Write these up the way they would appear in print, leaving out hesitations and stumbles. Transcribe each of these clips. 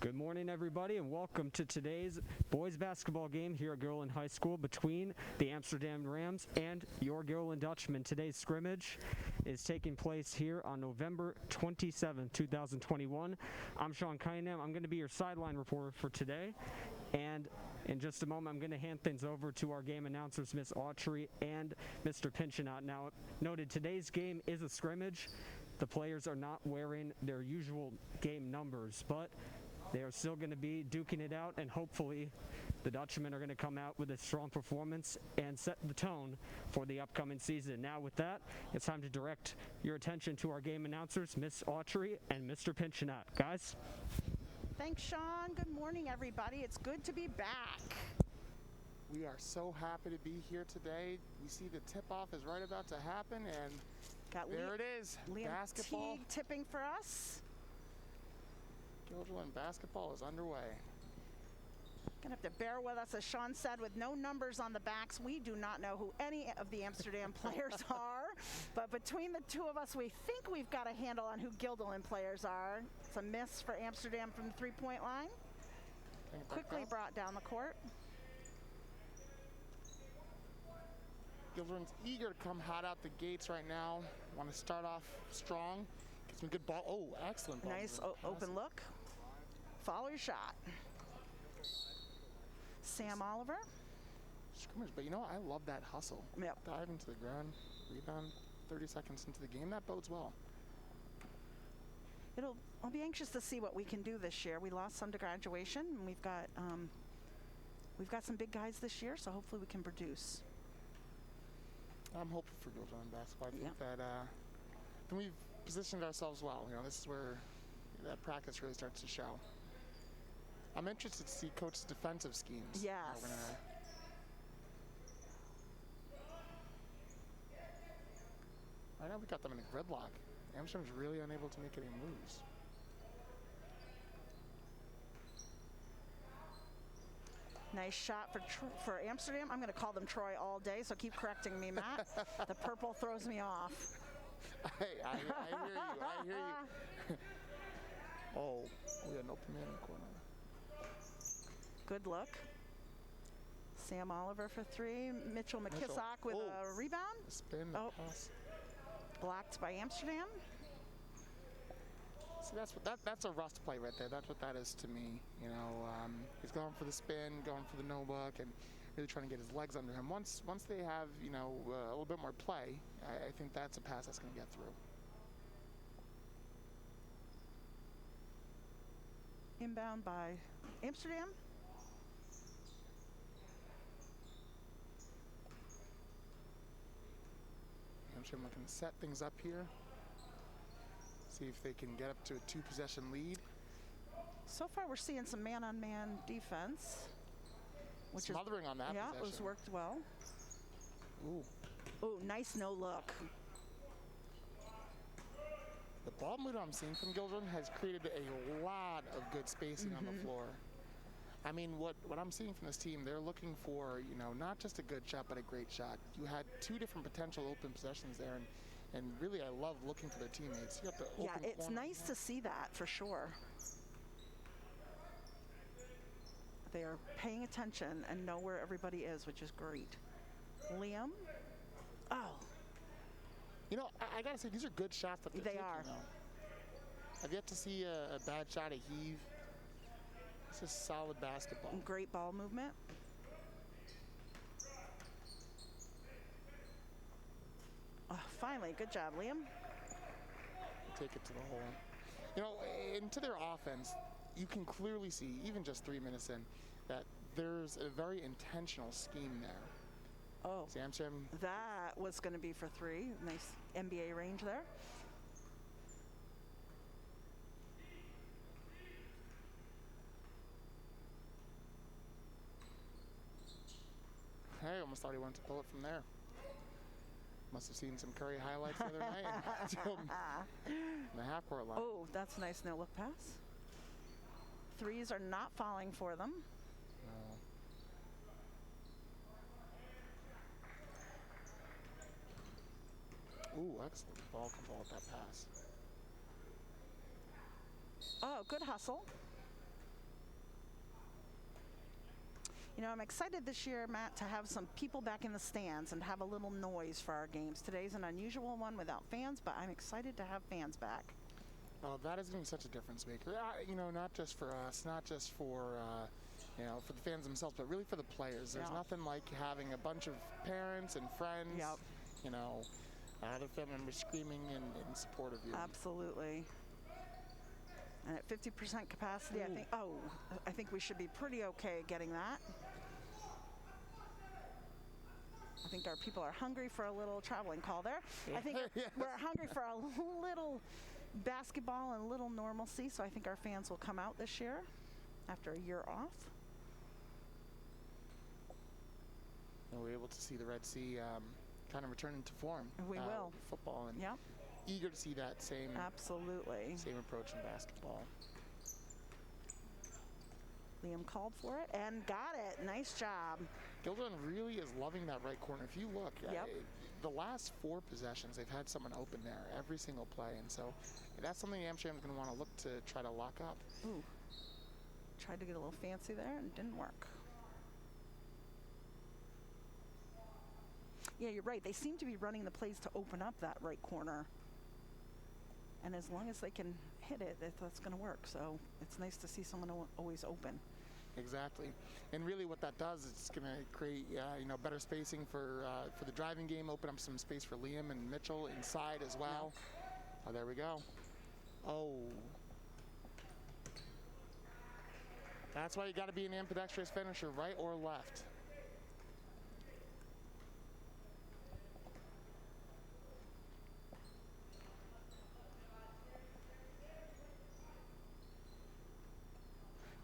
Good morning, everybody, and welcome to today's boys basketball game here at Gilliland High School between the Amsterdam Rams and your Gilliland Dutchmen. Today's scrimmage is taking place here on November 27, 2021. I'm Sean Cunningham. I'm going to be your sideline reporter for today. And in just a moment, I'm going to hand things over to our game announcers, Miss Autry and Mr. Pinchinot. Now, noted today's game is a scrimmage. The players are not wearing their usual game numbers, but they are still going to be duking it out, and hopefully the Dutchmen are going to come out with a strong performance and set the tone for the upcoming season. Now with that, it's time to direct your attention to our game announcers, Miss Autry and Mr. Pinchinot. Guys? Thanks, Sean. Good morning, everybody. It's good to be back. We are so happy to be here today. We see the tip-off is right about to happen, and there it is, Liam basketball. Teague tipping for us. Gilliland basketball is underway. Gonna have to bear with us, as Sean said, with no numbers on the backs. We do not know who any of the Amsterdam players are, but between the two of us, we think we've got a handle on who Gilliland players are. It's a miss for Amsterdam from the three-point line. Quickly brought down the court. Gilliland's eager to come hot out the gates right now. Want to start off strong. Get some good ball. Oh, excellent ball. Nice open look. Follow your shot. Sam Oliver. Scrimmage, but you know what? I love that hustle. Yep. Dive into the ground, rebound, 30 seconds into the game. That bodes well. I'll be anxious to see what we can do this year. We lost some to graduation, and we've got some big guys this year, so hopefully we can produce. I'm hopeful for Gilliland basketball. I think that we've positioned ourselves well. You know, this is where that practice really starts to show. I'm interested to see Coach's defensive schemes. Yes. Right now we got them in a gridlock. Amsterdam's really unable to make any moves. Nice shot for Amsterdam. I'm going to call them Troy all day, so keep correcting me, Matt. The purple throws me off. Hey, I hear you. Oh, we had an open man in the corner. Good look. Sam Oliver for three. Mitchell McKissock with a rebound. Spin, pass. Blocked by Amsterdam. See, that's a Rust play right there. That's what that is to me. You know, he's going for the spin, going for the no look, and really trying to get his legs under him. Once they have, you know, a little bit more play, I think that's a pass that's going to get through. Inbound by Amsterdam. Amsterdam looking to set things up here. See if they can get up to a two-possession lead. So far, we're seeing some man-on-man defense. Which Smothering on that possession. Yeah, it was worked well. Ooh. Ooh, nice no look. The ball movement I'm seeing from Gilliland has created a lot of good spacing on the floor. I mean, what I'm seeing from this team, they're looking for, you know, not just a good shot, but a great shot. You had two different potential open possessions there, and really I love looking for their teammates. You got the open It's corner. nice to see that for sure. They are paying attention and know where everybody is, which is great. Liam. Oh. You know, I gotta say, these are good shots that they're taking, are. Though. I've yet to see a bad shot, a heave. This is solid basketball. Great ball movement. Oh, finally, good job, Liam. Take it to the hole. You know, into their offense, you can clearly see, even just 3 minutes in, that there's a very intentional scheme there. Oh, Amsterdam. That was going to be for three. Nice NBA range there. Hey, almost thought he wanted to pull it from there. Must have seen some Curry highlights the other night. In the half-court line. Oh, that's a nice no-look pass. Threes are not falling for them. No. Ooh, excellent ball control with that pass. Oh, good hustle. You know, I'm excited this year, Matt, to have some people back in the stands and have a little noise for our games. Today's an unusual one without fans, but I'm excited to have fans back. Oh, that is going to be such a difference maker. You know, not just for us, not just for you know, for the fans themselves, but really for the players. There's nothing like having a bunch of parents and friends, you know, other family members screaming in support of you. Absolutely. And at 50% capacity, I think we should be pretty okay getting that. I think our people are hungry for a little traveling call there. I think we're hungry for a little basketball and a little normalcy, so I think our fans will come out this year after a year off. And we're able to see the Red Sea kind of return into form. We will. Football, and eager to see that same approach in basketball. Liam called for it and got it. Nice job. Gildan really is loving that right corner. If you look, the last 4 possessions, they've had someone open there every single play, and so that's something Amsterdam's going to want to look to try to lock up. Ooh. Tried to get a little fancy there and didn't work. Yeah, you're right. They seem to be running the plays to open up that right corner. And as long as they can hit it, that's going to work. So it's nice to see someone always open. Exactly. And really what that does is it's going to create you know, better spacing for the driving game, open up some space for Liam and Mitchell inside as well. Oh, there we go. Oh. That's why you got to be an ambidextrous finisher, right or left.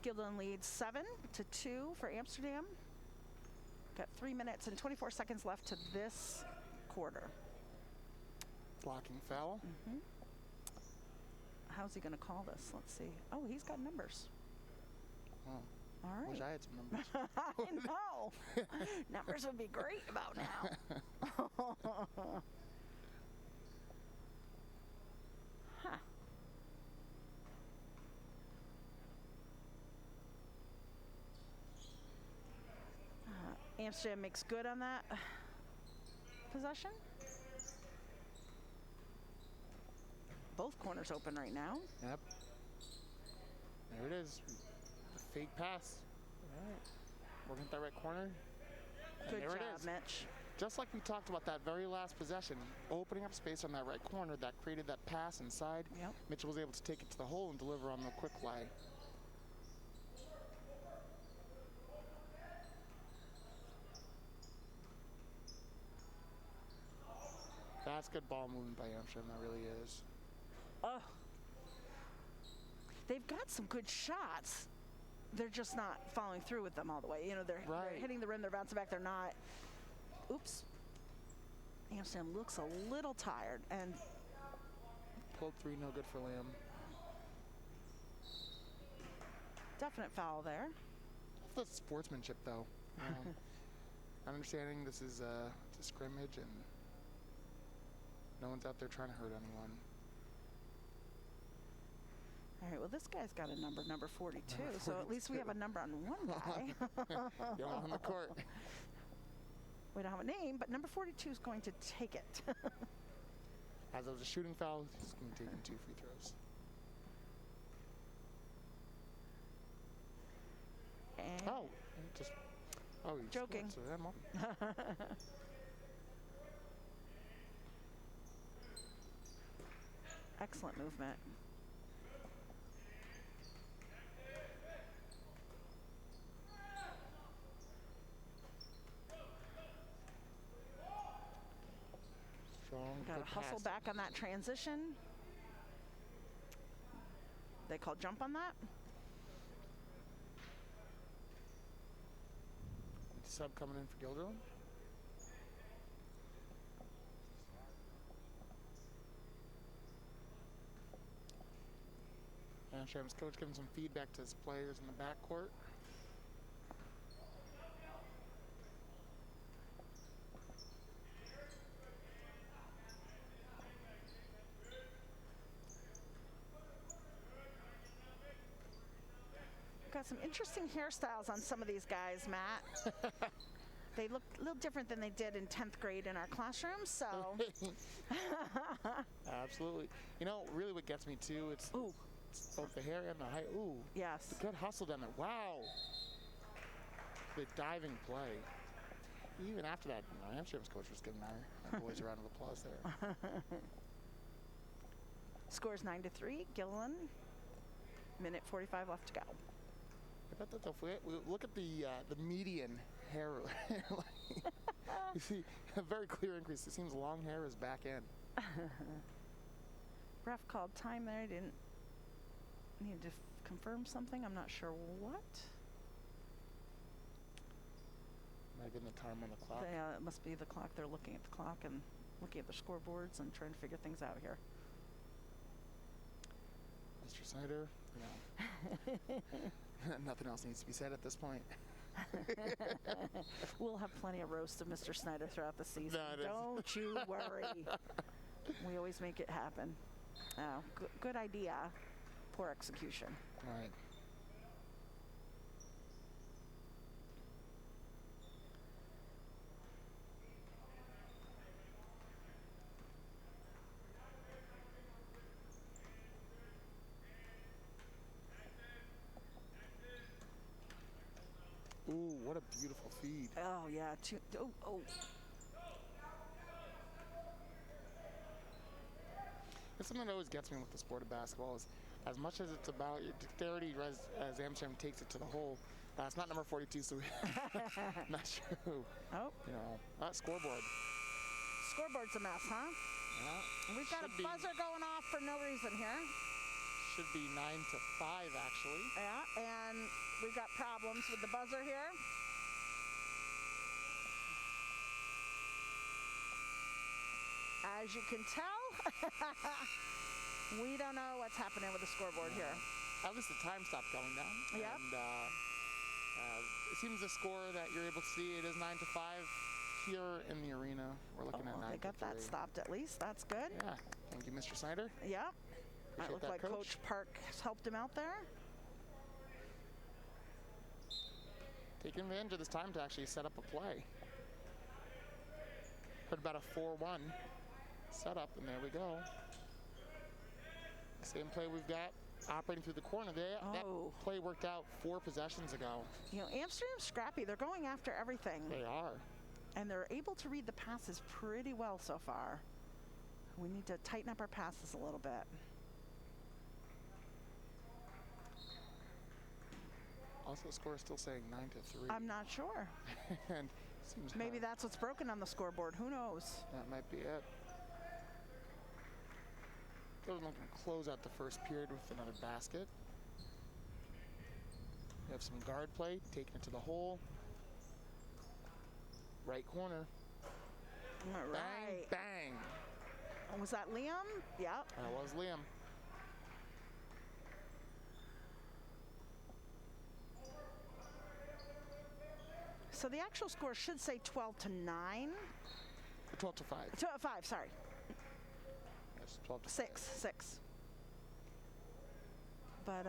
Gildan leads 7-2 for Amsterdam. Got 3 minutes and 24 seconds left to this quarter. Blocking foul. How's he going to call this? Let's see. Oh, he's got numbers. Oh. All right. Wish I had some numbers. I know. Numbers would be great about now. Huh. Amsterdam makes good on that possession. Both corners open right now. Yep. There it is. The fake pass. All right. Working at that right corner. And Good there job, it is. Mitch. Just like we talked about that very last possession, opening up space on that right corner that created that pass inside. Yep. Mitchell was able to take it to the hole and deliver on the quick play. That's good ball movement by Amsterdam, that really is. Oh. They've got some good shots. They're just not following through with them all the way. You know, they're hitting the rim, they're bouncing back, they're not. Oops. Amsterdam looks a little tired, and Pulled 3, no good for Liam. definite foul there. The sportsmanship, though. I'm understanding this is a scrimmage, and no one's out there trying to hurt anyone. All right, well, this guy's got a number 42, so at least we have a number on one guy. The only on the court. We don't have a name, but number 42 is going to take it. As it was a shooting foul, he's going to take in 2 free throws. And he's joking. So I'm on. Excellent movement. Strong, Got good to hustle pass. back on that transition. They call jump on that. Sub coming in for Gilderland. Amsterdam's coach giving some feedback to his players in the backcourt. got some interesting hairstyles on some of these guys, Matt. They look a little different than they did in 10th grade in our classroom, so. Absolutely. You know, really what gets me too, it's both the hair and the height. Ooh. Yes. Good hustle down there. Wow. The diving play. Even after that, Amsterdam's coach was giving our boys a round of applause there. Scores 9-3. Gillen. Minute 45 left to go. I bet that we look at the median hair. You see a very clear increase. It seems long hair is back in. Ref called time there. Didn't need to confirm something. I'm not sure what. Might have been the time on the clock. Yeah, it must be the clock. They're looking at the clock and looking at their scoreboards and trying to figure things out here. Mr. Snyder, nothing else needs to be said at this point. We'll have plenty of roast of Mr. Snyder throughout the season. Don't you worry. We always make it happen. Oh, good idea. Poor execution. All right. Ooh, what a beautiful feed. Oh, yeah. It's something that always gets me with the sport of basketball is as much as it's about your dexterity as Amsterdam takes it to the hole. It's not number 42, so not sure who. Oh. Scoreboard. Scoreboard's a mess, huh? Yeah. We've got a buzzer going off for no reason here. Should be 9-5, actually. Yeah, and we've got problems with the buzzer here. As you can tell, we don't know what's happening with the scoreboard here. At least the time stopped going down. Yep. And it seems the score that you're able to see, it is 9-5 here in the arena. We're looking at 9-3. They got that stopped at least. That's good. Yeah. Thank you, Mr. Snyder. Yeah. That looked like Coach Park has helped him out there. Taking advantage of this time to actually set up a play. Put about a 4-1 setup, and there we go. Same play we've got operating through the corner. That play worked out 4 possessions ago. You know, Amsterdam's scrappy. They're going after everything. They are. And they're able to read the passes pretty well so far. We need to tighten up our passes a little bit. Also, the score is still saying 9-3. I'm not sure. And seems maybe that's what's broken on the scoreboard. Who knows? That might be it. Doesn't look to close out the first period with another basket. We have some guard play, taking it to the hole. Right corner. All right. Bang, bang. Oh, was that Liam? Yep. That was Liam. So the actual score should say 12-9. 12-5. 5, sorry. Yes, 12-5. 6. But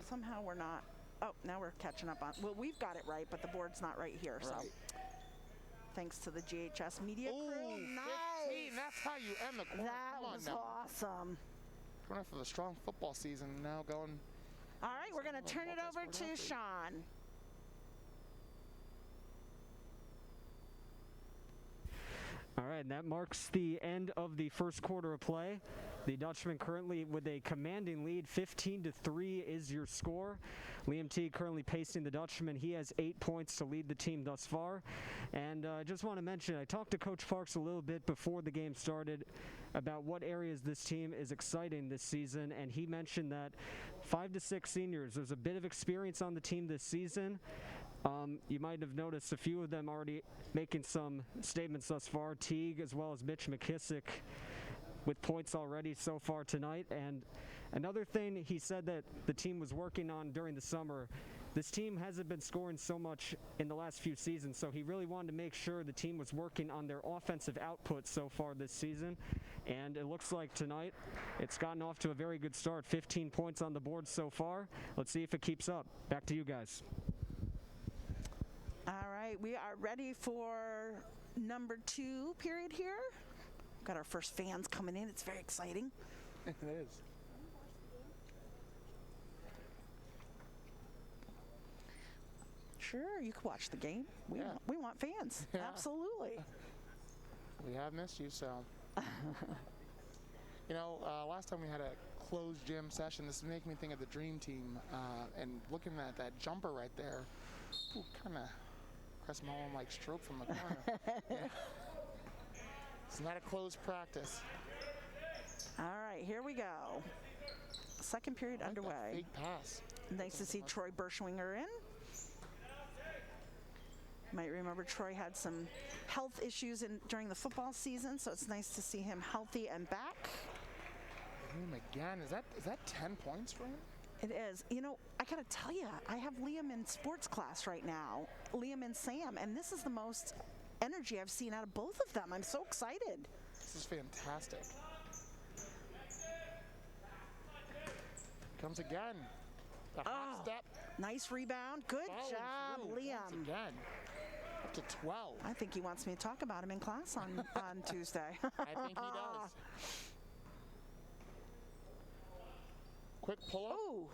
somehow we're not. Oh, now we're catching up on. Well, we've got it right, but the board's not right here. So thanks to the GHS media crew. Nice. 15, that's how you end the quarter. That was awesome. Going for the strong football season now going. All right, we're going to turn it over to Sean. All right, and that marks the end of the first quarter of play. The Dutchman currently with a commanding lead, 15-3 is your score. Liam T currently pacing the Dutchman. He has 8 points to lead the team thus far. And I just want to mention, I talked to Coach Parks a little bit before the game started about what areas this team is exciting this season, and he mentioned that 5 to 6 seniors, there's a bit of experience on the team this season. You might have noticed a few of them already making some statements thus far. Teague as well as Mitch McKissick with points already so far tonight. And another thing he said that the team was working on during the summer this team hasn't been scoring so much in the last few seasons, so he really wanted to make sure the team was working on their offensive output so far this season. And it looks like tonight it's gotten off to a very good start. 15 points on the board so far. Let's see if it keeps up. Back to you guys. All right, we are ready for number 2 period here. Got our first fans coming in. It's very exciting. It is. Sure, you can watch the game. We want fans. Yeah. Absolutely. We have missed you, so. Last time we had a closed gym session, this is making me think of the Dream Team. And looking at that jumper right there, kind of Chris Mullen-like stroke from the corner. Yeah. It's not a closed practice. All right, here we go. Second period underway. Fake pass. Nice to see Troy Berschwinger in. Might remember Troy had some health issues during the football season, so it's nice to see him healthy and back. Him again. Is that 10 points for him? It is. I gotta tell you, I have Liam in sports class right now, Liam and Sam, and this is the most energy I've seen out of both of them. I'm so excited. This is fantastic. Comes again. A hot step. Nice rebound. Good job, Liam. Once again. Up to 12. I think he wants me to talk about him in class on Tuesday. I think he does. Quick pull-up. Oh.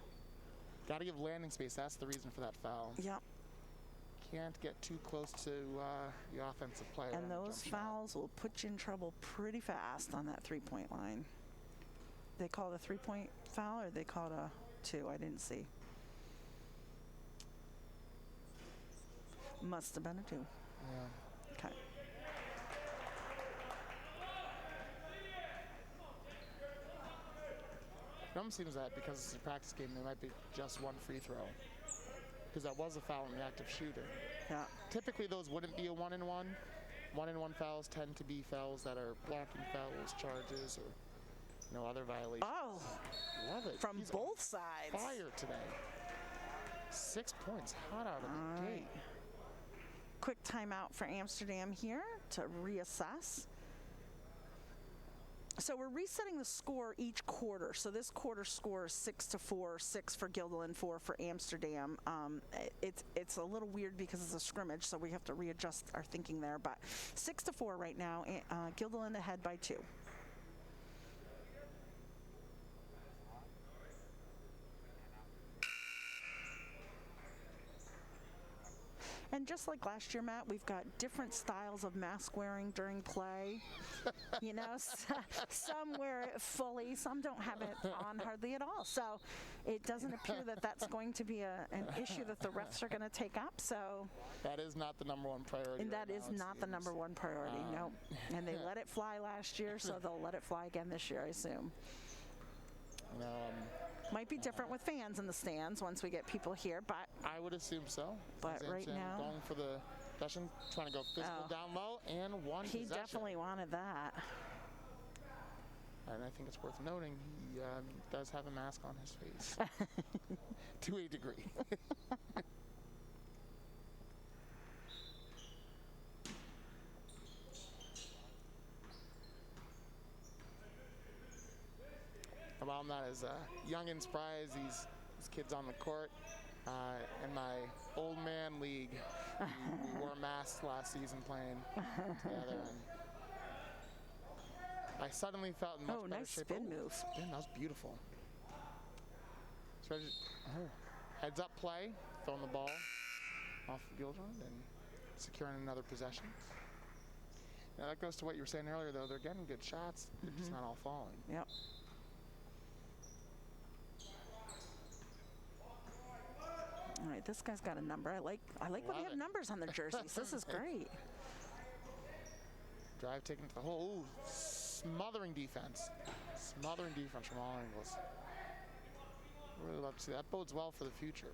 Got to give landing space. That's the reason for that foul. Yep. Can't get too close to the offensive player. And those fouls will put you in trouble pretty fast on that three-point line. They call it a three-point foul, or they call it a 2? I didn't see. Must have been a 2. Yeah. Okay. It almost seems that because it's a practice game, there might be just one free throw. Because that was a foul in the active shooter. Yeah. Typically, those wouldn't be a one-and-one. One-and-one fouls tend to be fouls that are blocking fouls, charges, or other violations. Oh. Love it. From He's both sides. on fire today. 6 points, hot out of the gate. Quick timeout for Amsterdam here to reassess. So we're resetting the score each quarter. So this quarter score is 6-4, 6 for Guilderland, 4 for Amsterdam. It's a little weird because it's a scrimmage, so we have to readjust our thinking there. But 6-4 right now. Guilderland ahead by 2. And just like last year, Matt, we've got different styles of mask wearing during play. Some wear it fully, some don't have it on hardly at all. So it doesn't appear that that's going to be an issue that the refs are going to take up. So that is not the number one priority. And that is not the number one priority, no. And they let it fly last year, so they'll let it fly again this year, I assume. Might be different with fans in the stands once we get people here, but I would assume so. But right now, going for the possession, trying to go physical down low, and one he possession. definitely wanted that. And I think it's worth noting he does have a mask on his face to a degree. Well, I'm not as young and spry as these kids on the court. In my old man league, we wore masks last season playing together. And I suddenly felt in much better nice shape. spin move. Spin, that was beautiful. So heads up play, throwing the ball off Gildron and securing another possession. Now that goes to what you were saying earlier, though. They're getting good shots. They're just not all falling. Yep. All right, this guy's got a number. I like when they have numbers on their jerseys. This is great. Drive taken to the hole. Ooh, smothering defense. Smothering defense from all angles. Really love to see that. That bodes well for the future.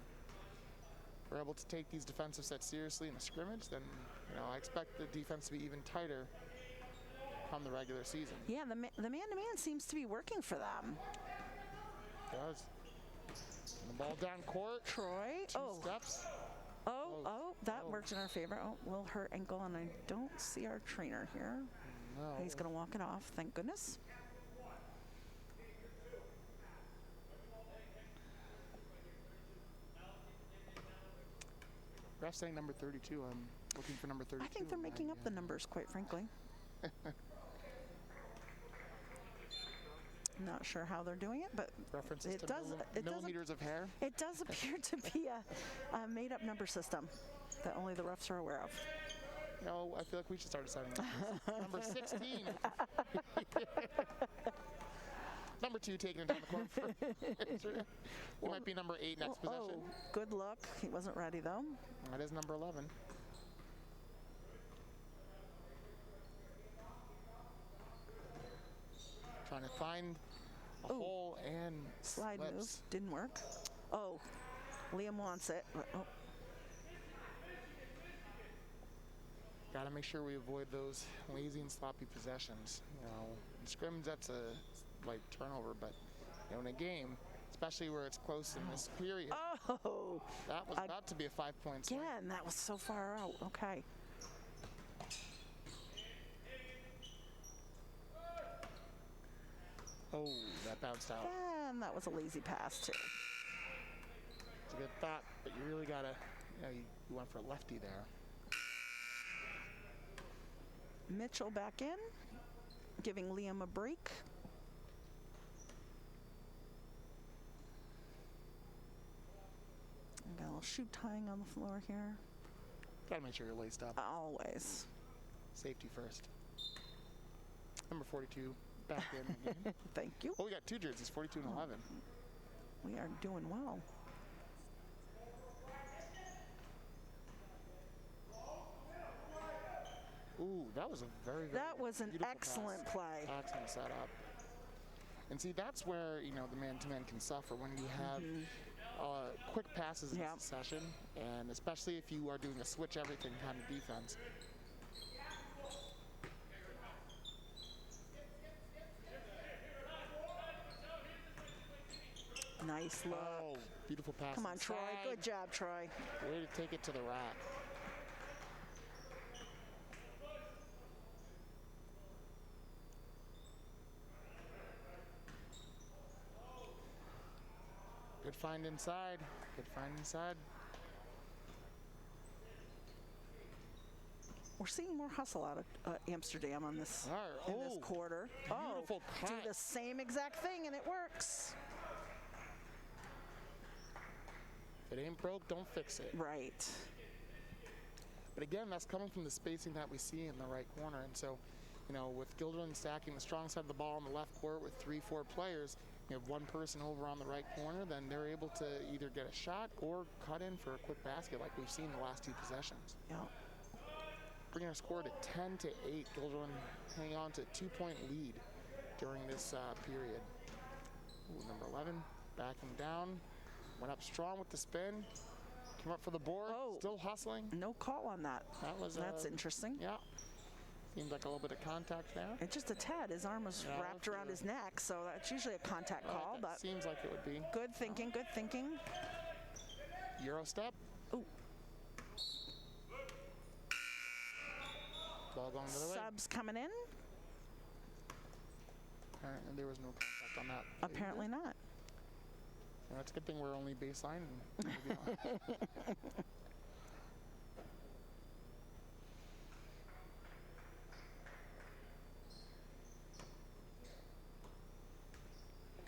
If we're able to take these defensive sets seriously in a scrimmage, then I expect the defense to be even tighter come the regular season. Yeah, the man-to-man seems to be working for them. It does. The ball down court. Troy. Two Oh, steps. that worked in our favor. Oh, will hurt ankle, and I don't see our trainer here. No. He's going to walk it off, thank goodness. Ref saying number 32. I'm looking for number 32. I think they're making up the numbers, quite frankly. Not sure how they're doing it, but References it to does. millimeters of hair. It does appear to be a made-up number system that only the refs are aware of. No, I feel like we should start assigning number 16. Number 2 taking it down the court. It might be number 8 next possession. Oh, good luck. He wasn't ready, though. That is number 11. Trying to find a hole and Slide slips. move. Didn't work. Oh, Liam wants it. Oh. Got to make sure we avoid those lazy and sloppy possessions. You know, in scrimmage, that's a light turnover, but you know, in a game, especially where it's close in this period, Oh, that was about to be a 5-point swing. again, that was so far out. Okay. Oh, that bounced out. And that was a lazy pass, too. It's a good thought, but you really got to, you went for a lefty there. Mitchell back in, giving Liam a break. Got a little shoe tying on the floor here. Got to make sure you're laced up. Always. Safety first. Number 42, back in again. Thank you. Oh, we got 2 jerseys, 42 and 11. We are doing well. Ooh, that was a very, very That was an beautiful excellent pass. play. Excellent setup. And see, that's where, the man-to-man can suffer when you have quick passes in Yep. succession, and especially if you are doing a switch everything kind of defense. Nice look. Oh, beautiful pass. Come on, Troy. inside. Good job, Troy. Way to take it to the rack. Good find inside. Good find inside. We're seeing more hustle out of Amsterdam on this in this quarter. Beautiful Do cut. the same exact thing and it works. If it ain't broke, don't fix it. Right. But again, that's coming from the spacing that we see in the right corner. And so, with Gildren stacking the strong side of the ball on the left court with 3-4 players, you have one person over on the right corner, then they're able to either get a shot or cut in for a quick basket like we've seen the last 2 possessions. Yeah. Bringing our score to 10-8. Gildren hanging on to a 2-point lead during this period. Ooh, number 11 backing down. Went up strong with the spin. Came up for the board. Oh. Still hustling. No call on that. That's interesting. Yeah. Seems like a little bit of contact there. And just a tad. His arm was wrapped around his neck, so that's usually a contact call. That But seems like it would be. good thinking. Good thinking. Euro step. Ooh. Ball going the other way. Subs coming in. Apparently there was no contact on that. Apparently not. Yeah, that's a good thing we're only baseline.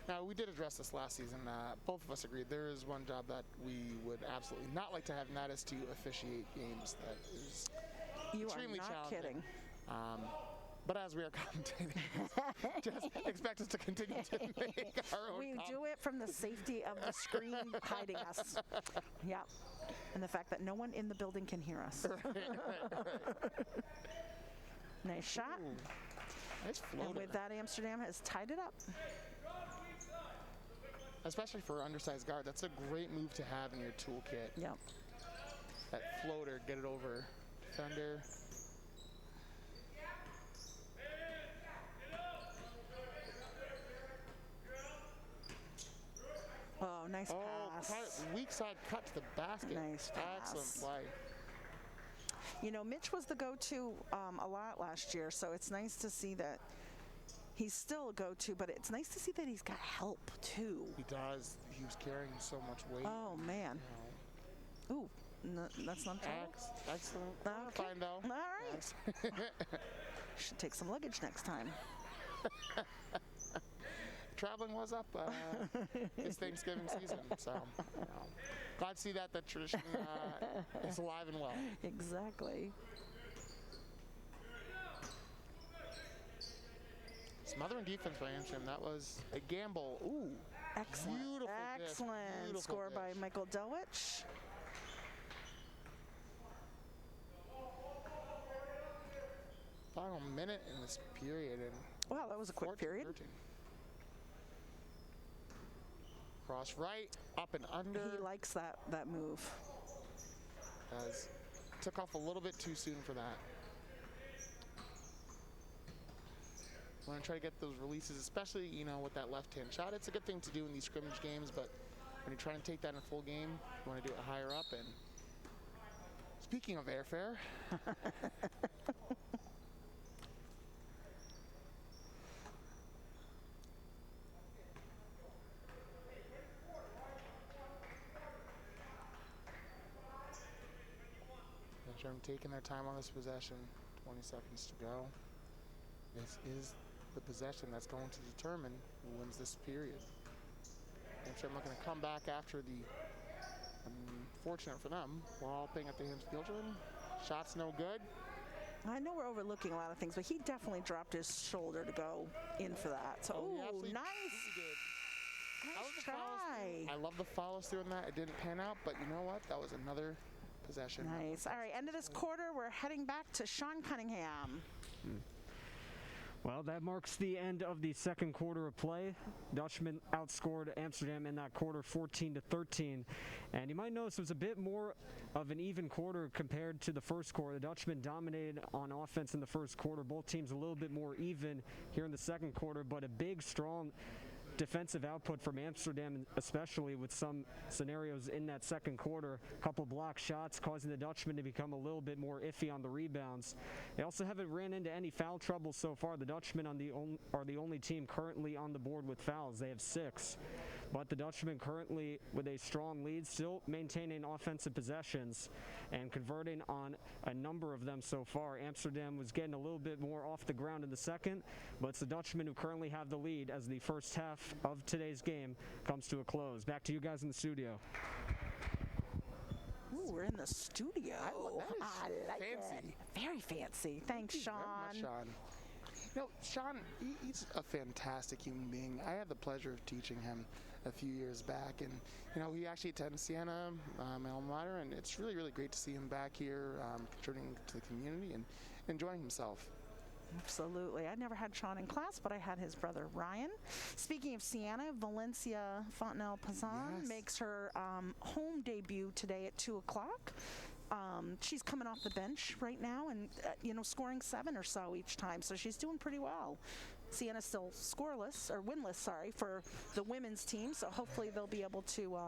Now, we did address this last season. Both of us agreed there is one job that we would absolutely not like to have, and that is to officiate games. That is extremely not challenging. kidding. But as we are commentating, just expect us to continue to make our own We do it from the safety of the screen hiding us. Yeah. And the fact that no one in the building can hear us. Nice shot. Ooh, nice floater. And with that, Amsterdam has tied it up. Especially for an undersized guard, that's a great move to have in your toolkit. Yep. That floater, get it over defender. Oh, nice pass. Oh, pass. Weak side cut to the basket. Nice pass. Excellent play. You know, Mitch was the go-to a lot last year, so it's nice to see that he's still a go-to, but it's nice to see that he's got help, too. He does. He was carrying so much weight. Oh, man. Ooh, that's not trouble. Excellent. Okay. Fine, though. All right. Should take some luggage next time. Traveling was up this Thanksgiving season, so glad to see that tradition is alive and well. Exactly. Smothering defense by Amsterdam. That was a gamble. Ooh, Excellent. beautiful Excellent. dish. Beautiful Score by dish. Michael Delwich. Final minute in this period, and Wow, that was a quick 14, period. 13. Cross right, up and under. He likes that move. Took off a little bit too soon for that. Want to try to get those releases, especially, with that left-hand shot. It's a good thing to do in these scrimmage games, but when you're trying to take that in a full game, you want to do it higher up. And speaking of airfare, Amsterdam taking their time on this possession. 20 seconds to go. This is the possession that's going to determine who wins this period. Amsterdam looking to come back after the, unfortunate for them, ball thing at the hands of Gildren. Shot's no good. I know we're overlooking a lot of things, but he definitely dropped his shoulder to go in for that. So, he ooh, absolutely nice. did. Nice try. I love the follows through on that. It didn't pan out, but you know what? That was another possession. Nice. All right, end of this quarter, we're heading back to Sean Cunningham. Well, that marks the end of the second quarter of play. Dutchman outscored Amsterdam in that quarter 14-13. And you might notice it was a bit more of an even quarter compared to the first quarter. The Dutchman dominated on offense in the first quarter. Both teams a little bit more even here in the second quarter, but a big, strong defensive output from Amsterdam, especially with some scenarios in that second quarter. A couple block shots causing the Dutchmen to become a little bit more iffy on the rebounds. They also haven't ran into any foul trouble so far. The Dutchmen are the only team currently on the board with fouls. They have 6. But the Dutchmen currently with a strong lead, still maintaining offensive possessions and converting on a number of them so far. Amsterdam was getting a little bit more off the ground in the second, but it's the Dutchmen who currently have the lead as the first half of today's game comes to a close. Back to you guys in the studio. Ooh, we're in the studio. That is like fancy. it. Very fancy. Thanks, Sean. Very much, Sean. Sean, he's a fantastic human being. I had the pleasure of teaching him a few years back, and he actually attended Siena, my alma mater, and it's really, really great to see him back here, contributing to the community and enjoying himself. Absolutely. I never had Sean in class, but I had his brother Ryan. Speaking of Siena, Valencia Fontenelle Pazan makes her home debut today at 2 o'clock. She's coming off the bench right now and, scoring 7 or so each time, so she's doing pretty well. Siena's still scoreless, or winless, for the women's team, so hopefully they'll be able to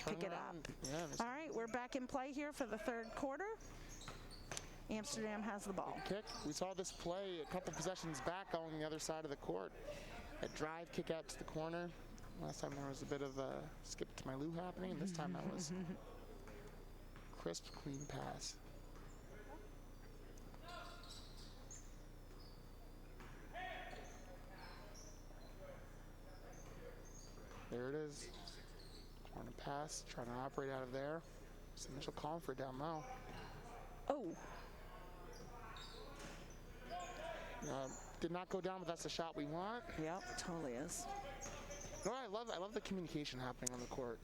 pick it up. Yeah, All right, we're back in play here for the third quarter. Amsterdam has the ball. Kick. We saw this play a couple possessions back on the other side of the court. A drive kick out to the corner. Last time there was a bit of a skip to my Lou happening, and this time that was crisp, clean pass. There it is. Corner pass, trying to operate out of there. Some initial call for down low. Oh. Did not go down, but that's the shot we want. Yep, totally is. No, I love the communication happening on the court.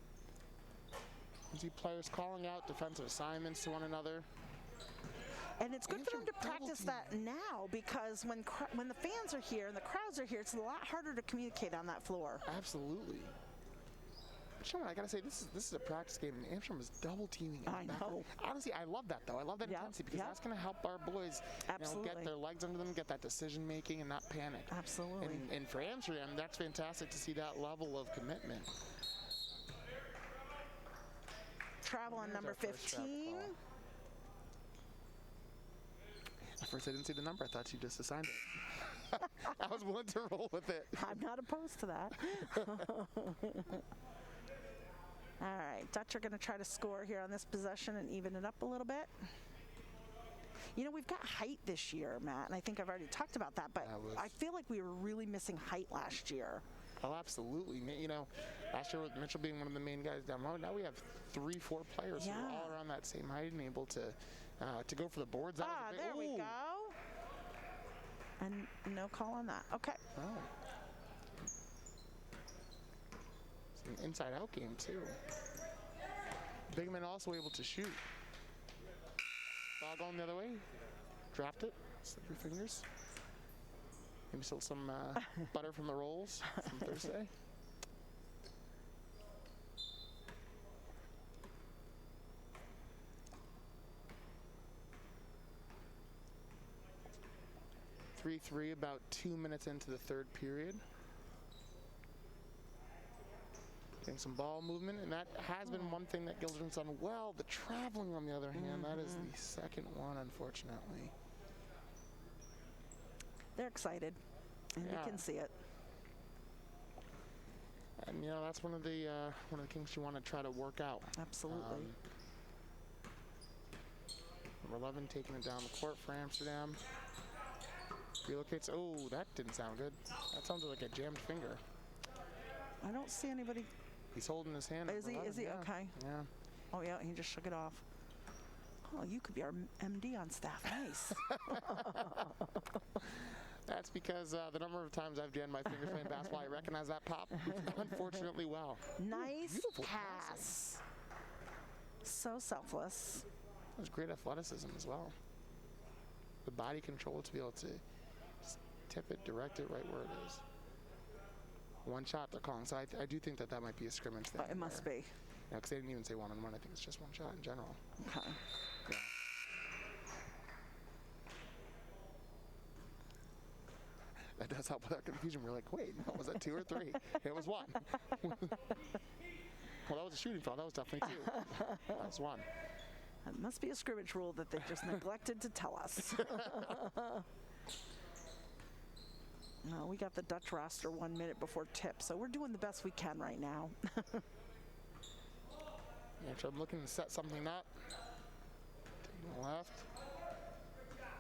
You see players calling out defensive assignments to one another. And it's good for them to practice that now, because when the fans are here and the crowds are here, it's a lot harder to communicate on that floor. Absolutely. Sean, I gotta say, this is a practice game, and Amsterdam is double teaming. I know. Honestly, I love that though. I love that intensity, because that's gonna help our boys, get their legs under them, get that decision making, and not panic. Absolutely. And for Amsterdam, that's fantastic to see that level of commitment. travel on Here's number our first travel 15. call. At first, I didn't see the number. I thought she just assigned it. I was willing to roll with it. I'm not opposed to that. All right, Dutch are going to try to score here on this possession and even it up a little bit. You know, we've got height this year, Matt, and I think I've already talked about that, but I feel like we were really missing height last year. Oh, absolutely. You know, last year with Mitchell being one of the main guys down low, now we have 3-4 players who are all around that same height and able to go for the boards. That was a big, there we go. And no call on that. Okay. Oh. It's an inside-out game, too. Big men also able to shoot. Ball going the other way. Dropped it. Slip your fingers. Maybe still some butter from the rolls from Thursday. (3-3), about 2 minutes into the third period. Getting some ball movement, and that has been one thing that Gilderman's done well. The traveling, on the other hand, that is the second one, unfortunately. They're excited, and you can see it. And you know, that's one of the kinks you want to try to work out. Absolutely. Number 11 taking it down the court for Amsterdam. Relocates. Oh, that didn't sound good. That sounded like a jammed finger. I don't see anybody. He's holding his hand. Is he? Is he? Yeah. Okay. Yeah. Oh, yeah, he just shook it off. Oh, you could be our MD on staff. Nice. That's because the number of times I've jammed my fingers playing basketball, I recognize that pop unfortunately well. Nice Beautiful pass. So selfless. There's great athleticism as well. The body control to be able to just tip it, direct it right where it is. One shot they're calling, so I do think that might be a scrimmage thing. It must be. Yeah, because they didn't even say one-on-one. I think it's just one shot in general. Okay. Yeah. That does help with our confusion. We're like, wait, no, was that 2 or 3? It was 1. Well, that was a shooting foul. That was definitely 2. That was 1. It must be a scrimmage rule that they just neglected to tell us. No, we got the Dutch roster 1 minute before tip, so we're doing the best we can right now. Yeah, so I'm looking to set something up. Taking left.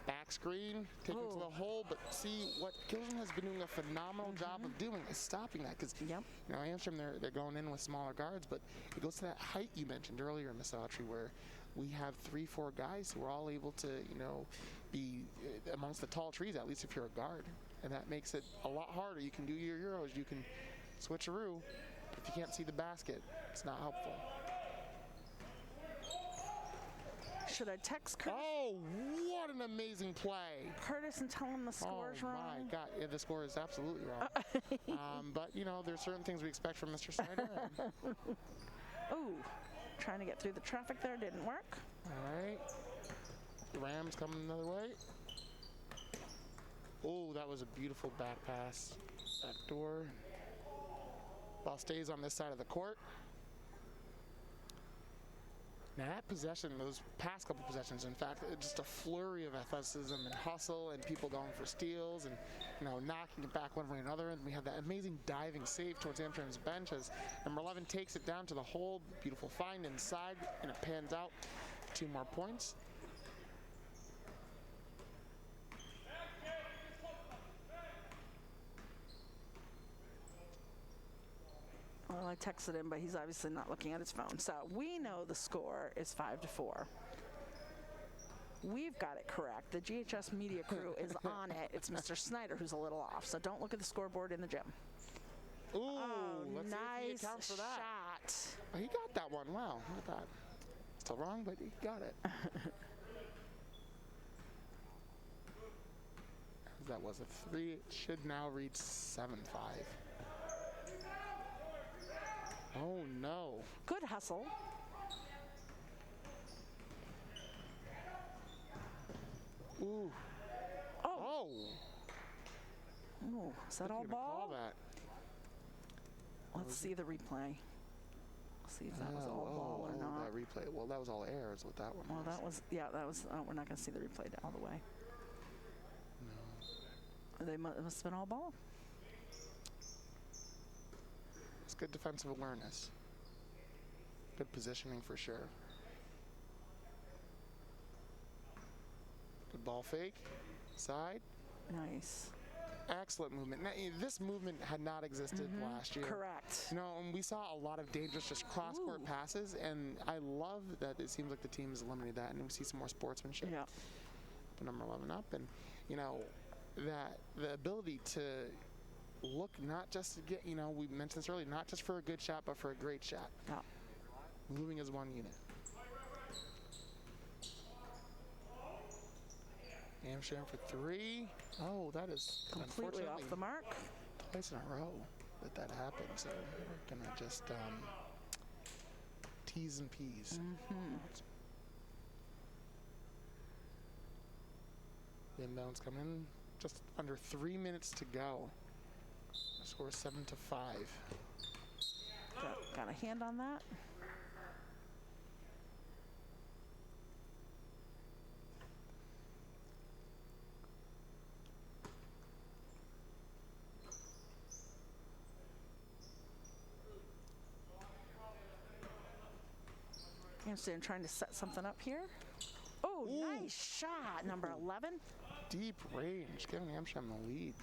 Back screen, taking to the hole, but see what Gilson has been doing a phenomenal job of doing is stopping that, because you know, Amsterdam, they're going in with smaller guards, but it goes to that height you mentioned earlier, Miss Autry, where we have 3-4 guys who are all able to, you know, be amongst the tall trees, at least if you're a guard, and that makes it a lot harder. You can do your Euros, you can switcheroo, but if you can't see the basket, it's not helpful. Should I text Curtis? Oh, what an amazing play. Curtis and tell him the score's wrong? Oh, my God. Yeah, the score is absolutely wrong. But, you know, there's certain things we expect from Mr. Snyder. Ooh, trying to get through the traffic there. Didn't work. All right. The Rams coming another way. Oh, that was a beautiful back pass. Back door. Ball stays on this side of the court. Now that possession, those past couple possessions, in fact, just a flurry of athleticism and hustle and people going for steals and, you know, knocking it back one way or another. And we have that amazing diving save towards Amsterdam's bench as number 11 takes it down to the hole. Beautiful find inside, and it pans out. 2 more points. Well, I texted him, but he's obviously not looking at his phone. So we know the score is 5-4. We've got it correct. The GHS media crew is on it. It's Mr. Snyder who's a little off. So don't look at the scoreboard in the gym. Ooh, oh, let's see if he nice accounts for that. shot. Oh, he got that one. Wow, look at that. Still wrong, but he got it. That was a 3. It should now reach 7-5. Oh, no. Good hustle. Ooh. Oh. Oh. Ooh, is that all Couldn't even ball? call that. Let's see the replay. See if that was all ball or not. That replay. Well, that was all air is what that one Well, was. that was, that was, we're not going to see the replay all the way. No. It must have been all ball. It's good defensive awareness. Good positioning for sure. Good ball fake. Side. Nice. Excellent movement. Now, this movement had not existed last year. Correct. You know, and we saw a lot of dangerous just cross-court passes, and I love that it seems like the team has eliminated that, and we see some more sportsmanship. Yeah. Put number 11 up, and, you know, that the ability to look not just to get, you know, we mentioned this earlier, not just for a good shot, but for a great shot. Yeah. Moving as one unit. Amsterdam for 3. Oh, that is Completely off the mark. Twice in a row that happened. So we're gonna just T's and P's. The inbounds come in. Just under 3 minutes to go. The score is 7-5. Got a hand on that. Amsterdam trying to set something up here. Oh, nice shot, number 11. Deep range, giving Amsterdam the lead.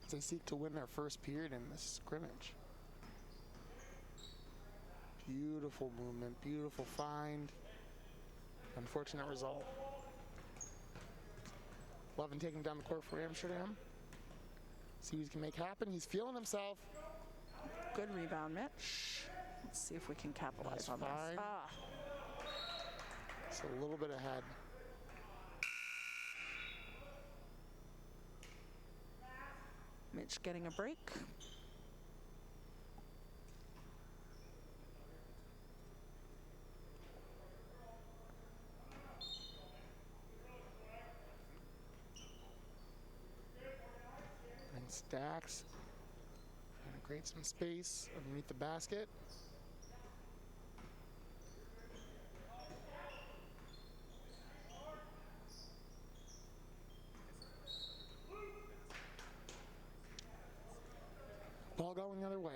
As they seek to win their first period in this scrimmage. Beautiful movement, beautiful find. Unfortunate result. 11 taking down the court for Amsterdam. See what he can make happen. He's feeling himself. Good rebound, Mitch. Let's see if we can capitalize on this. It's a little bit ahead. Mitch getting a break. And stacks. Trying to create some space underneath the basket. Ball going the other way.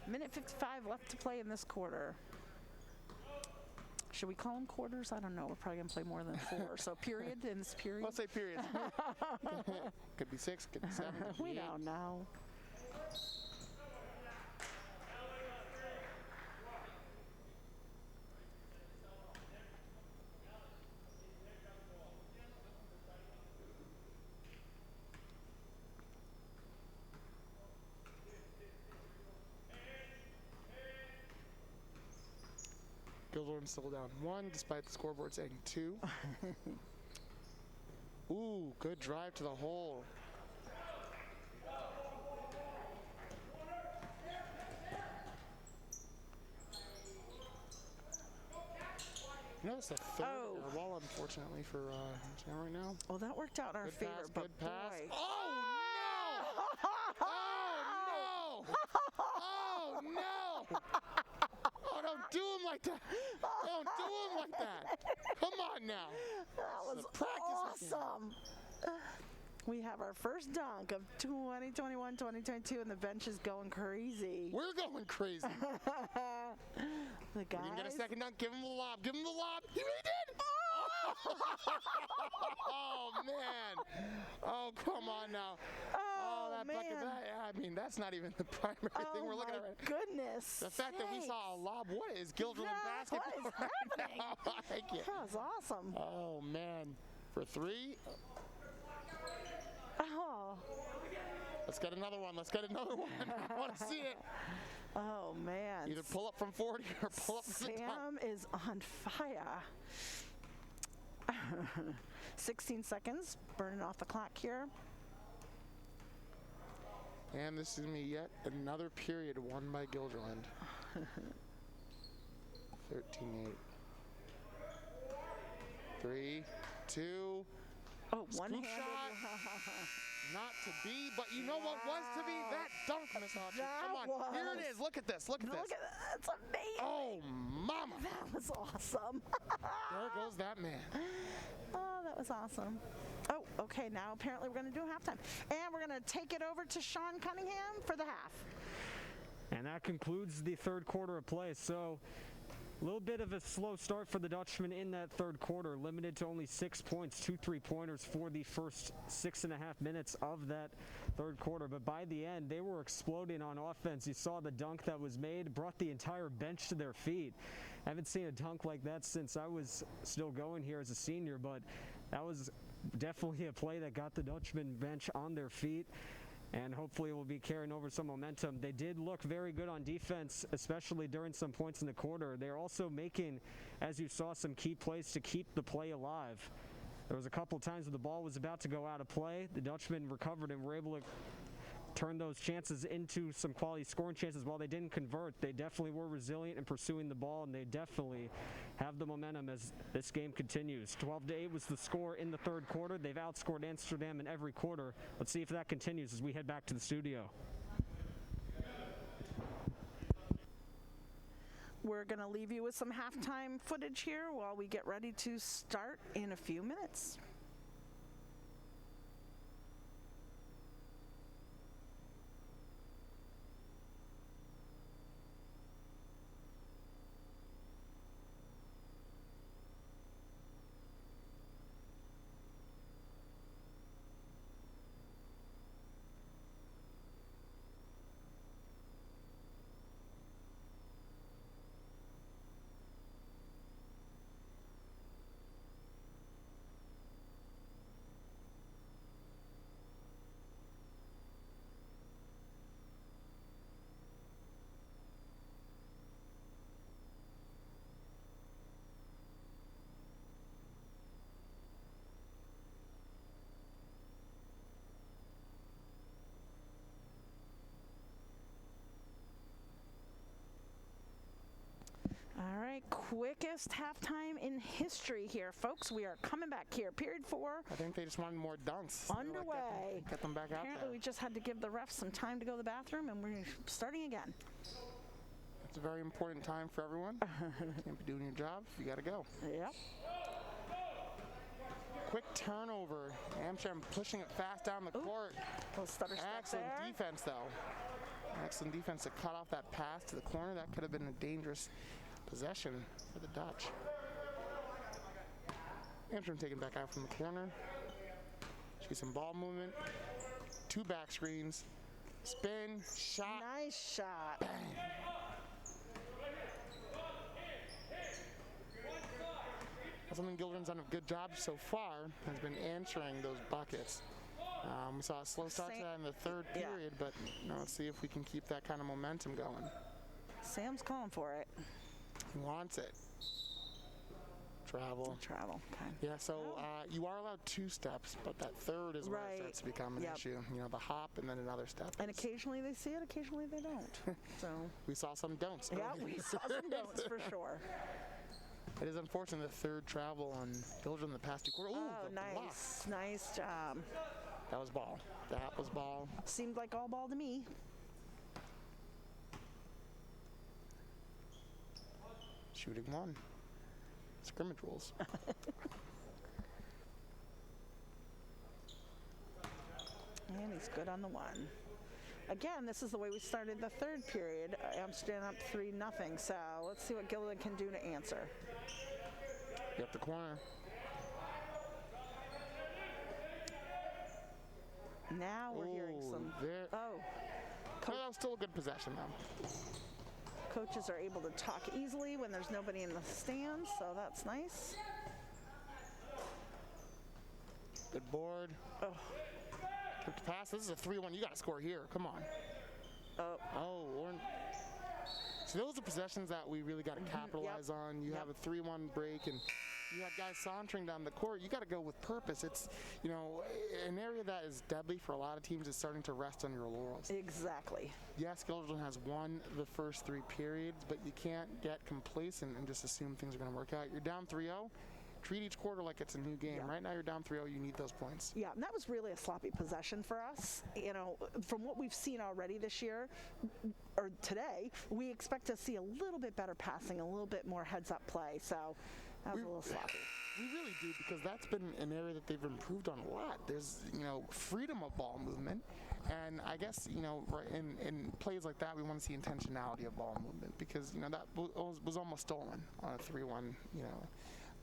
Minute 55 left to play in this quarter. Should we call them quarters? I don't know. We're probably going to play more than 4. So period in this period? Let's say period. Could be 6, could be 7. Could be We 8. don't know. Gilderland's still down 1, despite the scoreboard saying 2. Ooh, good drive to the hole. You know, it's a third air ball, unfortunately, for Amsterdam right now. Well, that worked out in our Good favor, pass, but good pass. boy. Oh, no! Oh, no! Oh, no! Oh, don't do him like that. Don't do him like that. Come on now. That was awesome. We have our first dunk of 2021, 2022, and the bench is going crazy. We're going crazy. The guys. We can get a second dunk. Give him the lob. Give him the lob. He really did. Oh, man. Oh, come on now. That man. bucket. I mean, that's not even the primary thing we're looking at right now. Goodness. The fact that we saw a lob. What is Gilderland basketball What is right happening? now? Like it. That was awesome. Oh, man. For 3. Oh. Let's get another one. Let's get another one. I want to see it. Oh, man. Either pull up from 40 or pull up from the top. Sam is on fire. 16 seconds, burning off the clock here. And this is going to be yet another period won by Gilderland. 13-8. 3, 2. Oh, one-handed. Shot. Not to be, but you know what was to be? That dunk, Miss Autry. Come one. Here it is. Look at this. Look at this. Look at that. That's amazing. Oh, mama. That was awesome. There goes that man. Oh, that was awesome. Oh, okay, now apparently we're going to do halftime. And we're going to take it over to Sean Cunningham for the half. And that concludes the third quarter of play. So a little bit of a slow start for the Dutchmen in that third quarter, limited to only 6 points, 2 3-pointers for the first 6.5 minutes of that third quarter. But by the end, they were exploding on offense. You saw the dunk that was made, brought the entire bench to their feet. I haven't seen a dunk like that since I was still going here as a senior, but that was definitely a play that got the Dutchman bench on their feet, and hopefully will be carrying over some momentum. They did look very good on defense, especially during some points in the quarter. They're also making, as you saw, some key plays to keep the play alive. There was a couple times where the ball was about to go out of play. The Dutchmen recovered and were able to turn those chances into some quality scoring chances. While they didn't convert, they definitely were resilient in pursuing the ball, and they definitely have the momentum as this game continues. 12-8 was the score in the third quarter. They've outscored Amsterdam in every quarter. Let's see if that continues as we head back to the studio. We're going to leave you with some halftime footage here while we get ready to start in a few minutes. All right, quickest halftime in history here, folks. We are coming back here. Period 4. I think they just wanted more dunks. Underway. Get them back out Apparently, there. we just had to give the refs some time to go to the bathroom, and we're starting again. It's a very important time for everyone. Can't be doing your job. You got to go. Yep. Quick turnover. Amsterdam pushing it fast down the court. Little stutter step Excellent there. defense, though. Excellent defense to cut off that pass to the corner. That could have been a dangerous possession for the Dutch. Amsterdam taken back out from the corner. See some ball movement. 2 back screens. Spin. Shot. Nice shot. Bang. Something Gildren's done a good job so far has been answering those buckets. We saw a slow start to that in the third period, but let's see if we can keep that kind of momentum going. Sam's calling for it. He wants it. Travel. Travel. Okay. Yeah, so you are allowed 2 steps, but that third is where it starts to become an issue. You know, the hop and then another step. And occasionally they see it, occasionally they don't. So we saw some don'ts. yeah, we saw some don'ts for sure. It is unfortunate the third travel on Gildren in the past 2 quarters. Oh, the nice. block. Nice job. That was ball. That was ball. Seemed like all ball to me. Shooting 1. Scrimmage rules. And he's good on the 1. Again, this is the way we started the third period. Amsterdam up 3-0. So let's see what Gilliland can do to answer. Get the corner. Now we're hearing some. Oh. That was still a good possession, though. Coaches are able to talk easily when there's nobody in the stands, so that's nice. Good board. Oh. Quick pass. This is a 3-1. You got to score here. Come on. Oh. So those are possessions that we really got to capitalize on. You have a 3-1 break, and you have guys sauntering down the court. You got to go with purpose. It's, an area that is deadly for a lot of teams is starting to rest on your laurels. Exactly. Yes, Gildren has won the first 3 periods, but you can't get complacent and just assume things are going to work out. You're down 3-0. treat each quarter like it's a new game. Yeah. Right now you're down 3-0, you need those points. Yeah, and that was really a sloppy possession for us. You know, from what we've seen already this year, or today, we expect to see a little bit better passing, a little bit more heads-up play. So that was a little sloppy. We really do, because that's been an area that they've improved on a lot. There's, freedom of ball movement. And I guess, in plays like that, we want to see intentionality of ball movement, because, that was almost stolen on a 3-1,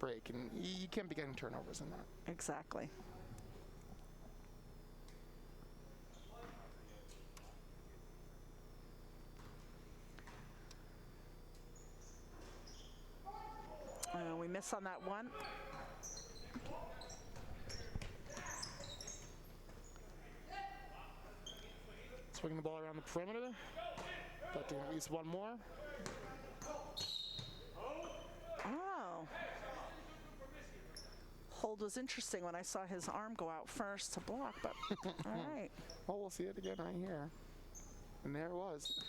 break. And you can't be getting turnovers in that. Exactly. We miss on that one. Swinging the ball around the perimeter. But at least one more. Oh. Hold was interesting when I saw his arm go out first to block, but all right. Well, we'll see it again right here. And there it was.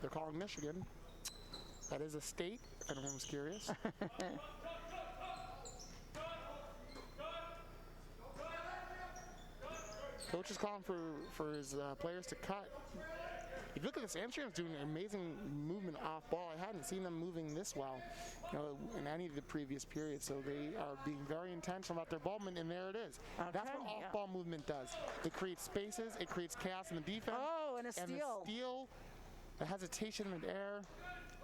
They're calling Michigan. That is a state, if anyone was curious. Coach is calling for his players to cut. If you look at this, Amsterdam's doing amazing movement off ball. I hadn't seen them moving this well, in any of the previous periods. So they are being very intentional about their ball movement, and there it is. Okay, That's what off-ball movement does. It creates spaces, it creates chaos in the defense. Oh, and a steal. And the steal, the hesitation in air.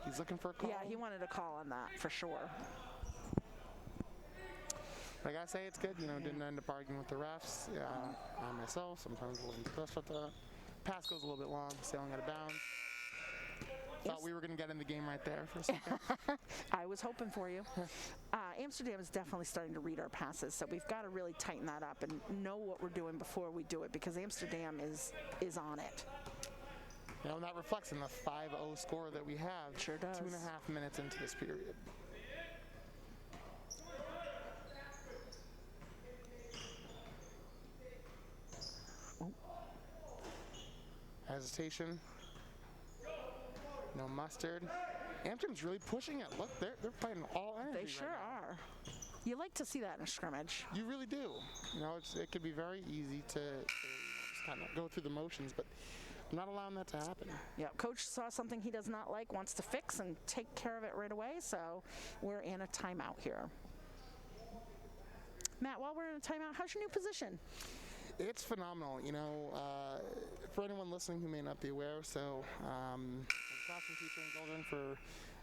He's looking for a call. Yeah, he wanted a call on that for sure. Like I say, it's good. Didn't end up arguing with the refs. I myself, sometimes a little impressed with the pass goes a little bit long, sailing out of bounds. Thought we were going to get in the game right there for a second. I was hoping for you. Amsterdam is definitely starting to read our passes, so we've got to really tighten that up and know what we're doing before we do it, because Amsterdam is on it. And that reflects in the 5-0 score that we have. Sure does. 2.5 minutes into this period. Hesitation. No mustard. Amsterdam's really pushing it. Look, they're playing all energy. They sure right now. are. You like to see that in a scrimmage. You really do. It could be very easy to just kind of go through the motions, but I'm not allowing that to happen. Yeah, coach saw something he does not like, wants to fix and take care of it right away, so we're in a timeout here. Matt, while we're in a timeout, how's your new position? It's phenomenal. For anyone listening who may not be aware, so I'm a classroom teacher in Goldern for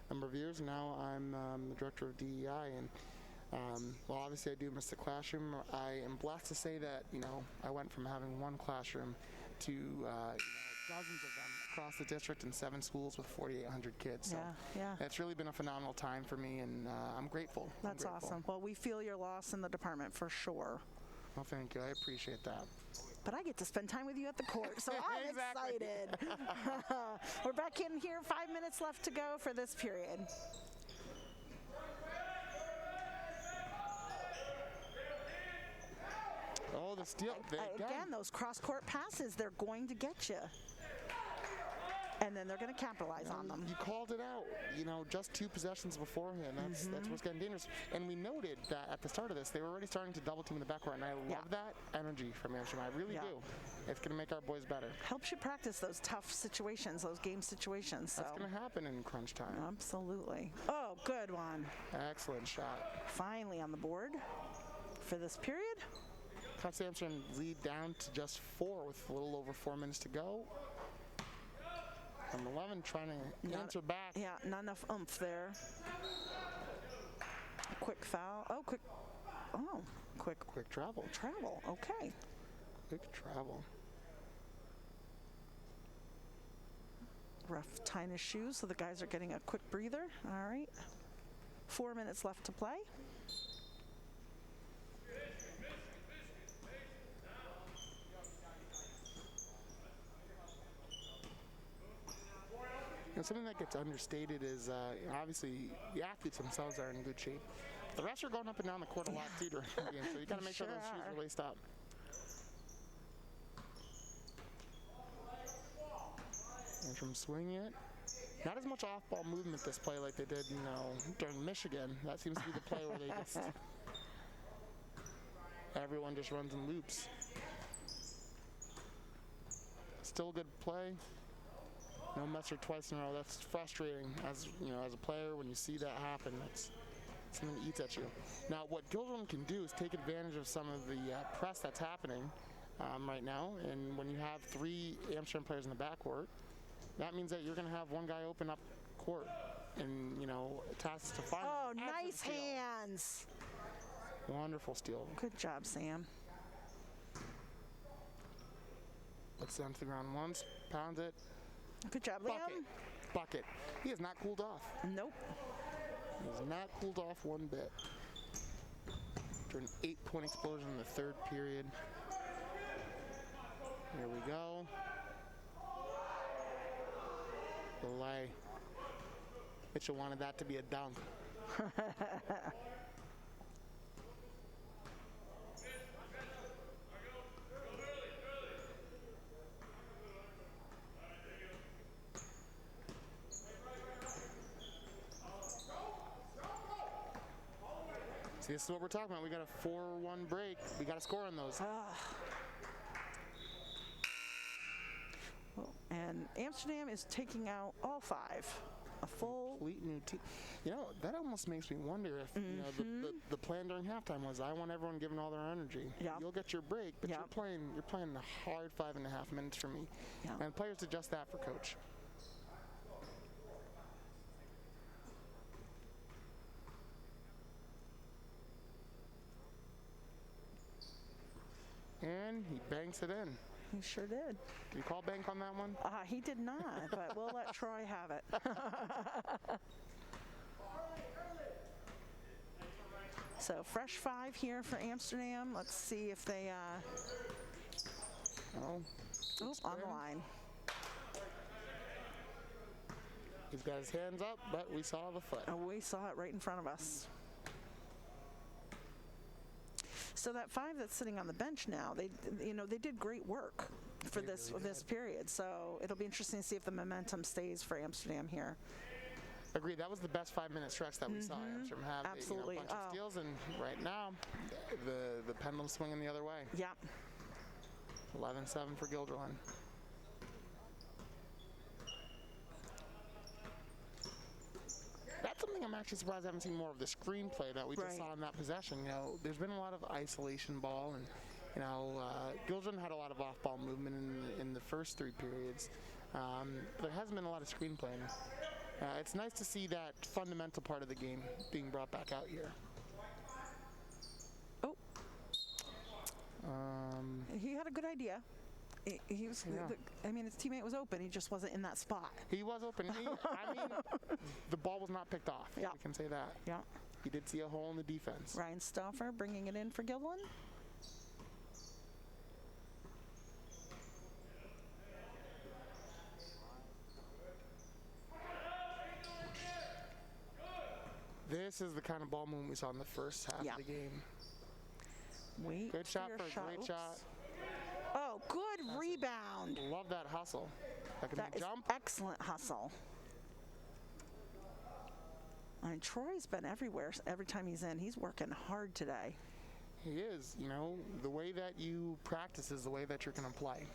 a number of years. Now I'm the director of DEI, and while obviously I do miss the classroom, I am blessed to say that, I went from having one classroom to dozens of them across the district in 7 schools with 4,800 kids. So yeah. It's really been a phenomenal time for me, and I'm grateful. That's awesome. Well, we feel your loss in the department for sure. Well, thank you. I appreciate that. But I get to spend time with you at the court, so I'm excited. We're back in here, 5 minutes left to go for this period. Oh, the steal. Again, those cross-court passes, they're going to get you. And then they're going to capitalize on them. You called it out, just 2 possessions beforehand. That's what's getting dangerous. And we noted that at the start of this, they were already starting to double team in the backcourt, and I love that energy from Amsterdam. I really do. It's going to make our boys better. Helps you practice those tough situations, those game situations. That's going to happen in crunch time. Absolutely. Oh, good one. Excellent shot. Finally on the board for this period. Cuts Amsterdam lead down to just 4 with a little over 4 minutes to go. Number 11 trying to answer back. Yeah, not enough oomph there. Quick foul. Oh, quick. Oh, quick. Quick travel. Travel. Okay. Quick travel. Rough tying his shoes, so the guys are getting a quick breather. All right. 4 minutes left to play. Something that gets understated is obviously the athletes themselves are in good shape. The refs are going up and down the court a lot too during the game, so you got to make sure those shoes are laced up. From swinging it. Not as much off-ball movement this play like they did, during Michigan. That seems to be the play where they just everyone just runs in loops. Still a good play. No messer twice in a row. That's frustrating as as a player when you see that happen. That's something that eats at you. Now, what Gilderland can do is take advantage of some of the press that's happening right now. And when you have 3 Amsterdam players in the backcourt, that means that you're going to have one guy open up court and, tasks to find. Oh, nice hands. Wonderful steal. Good job, Sam. Puts it down to the ground once, pounds it. Good job, Liam. Bucket. He has not cooled off. Nope. He has not cooled off one bit. After an 8-point explosion in the 3rd period. Here we go. Delay. Mitchell wanted that to be a dunk. See, this is what we're talking about. We got a 4-1 break. We got to score on those. Well, and Amsterdam is taking out all 5. A full complete new team. That almost makes me wonder if the plan during halftime was, I want everyone giving all their energy. Yep. You'll get your break, but Yep. you're playing a hard 5.5 minutes for me. Yep. And players adjust that for coach. And he banks it in. He sure did. Did you call bank on that one? He did not, but we'll let Troy have it. So fresh 5 here for Amsterdam. Let's see if they on the line. He's got his hands up, but we saw the foot. We saw it right in front of us. So that 5 that's sitting on the bench now, they did great work for this period. So it'll be interesting to see if the momentum stays for Amsterdam here. Agreed. That was the best 5-minute stretch that we saw Amsterdam have. Absolutely. A bunch of steals, and right now, the pendulum's swinging the other way. Yeah. 11-7 for Gilderland. That's something I'm actually surprised I haven't seen more of the screenplay that we just saw in that possession. There's been a lot of isolation ball, and Gilderland had a lot of off-ball movement in the first 3 periods. There hasn't been a lot of screenplay. It's nice to see that fundamental part of the game being brought back out here. Oh. He had a good idea. He was. Yeah. His teammate was open. He just wasn't in that spot. He was open. The ball was not picked off. Yeah. We can say that. Yeah. He did see a hole in the defense. Ryan Stauffer bringing it in for Gilderland. This is the kind of ball movement we saw in the first half of the game. Good shot for a great shot. Oh, good rebound. Love that hustle. That is jump. Excellent hustle. Troy's been everywhere every time he's in. He's working hard today. He is. The way that you practice is the way that you're going to play.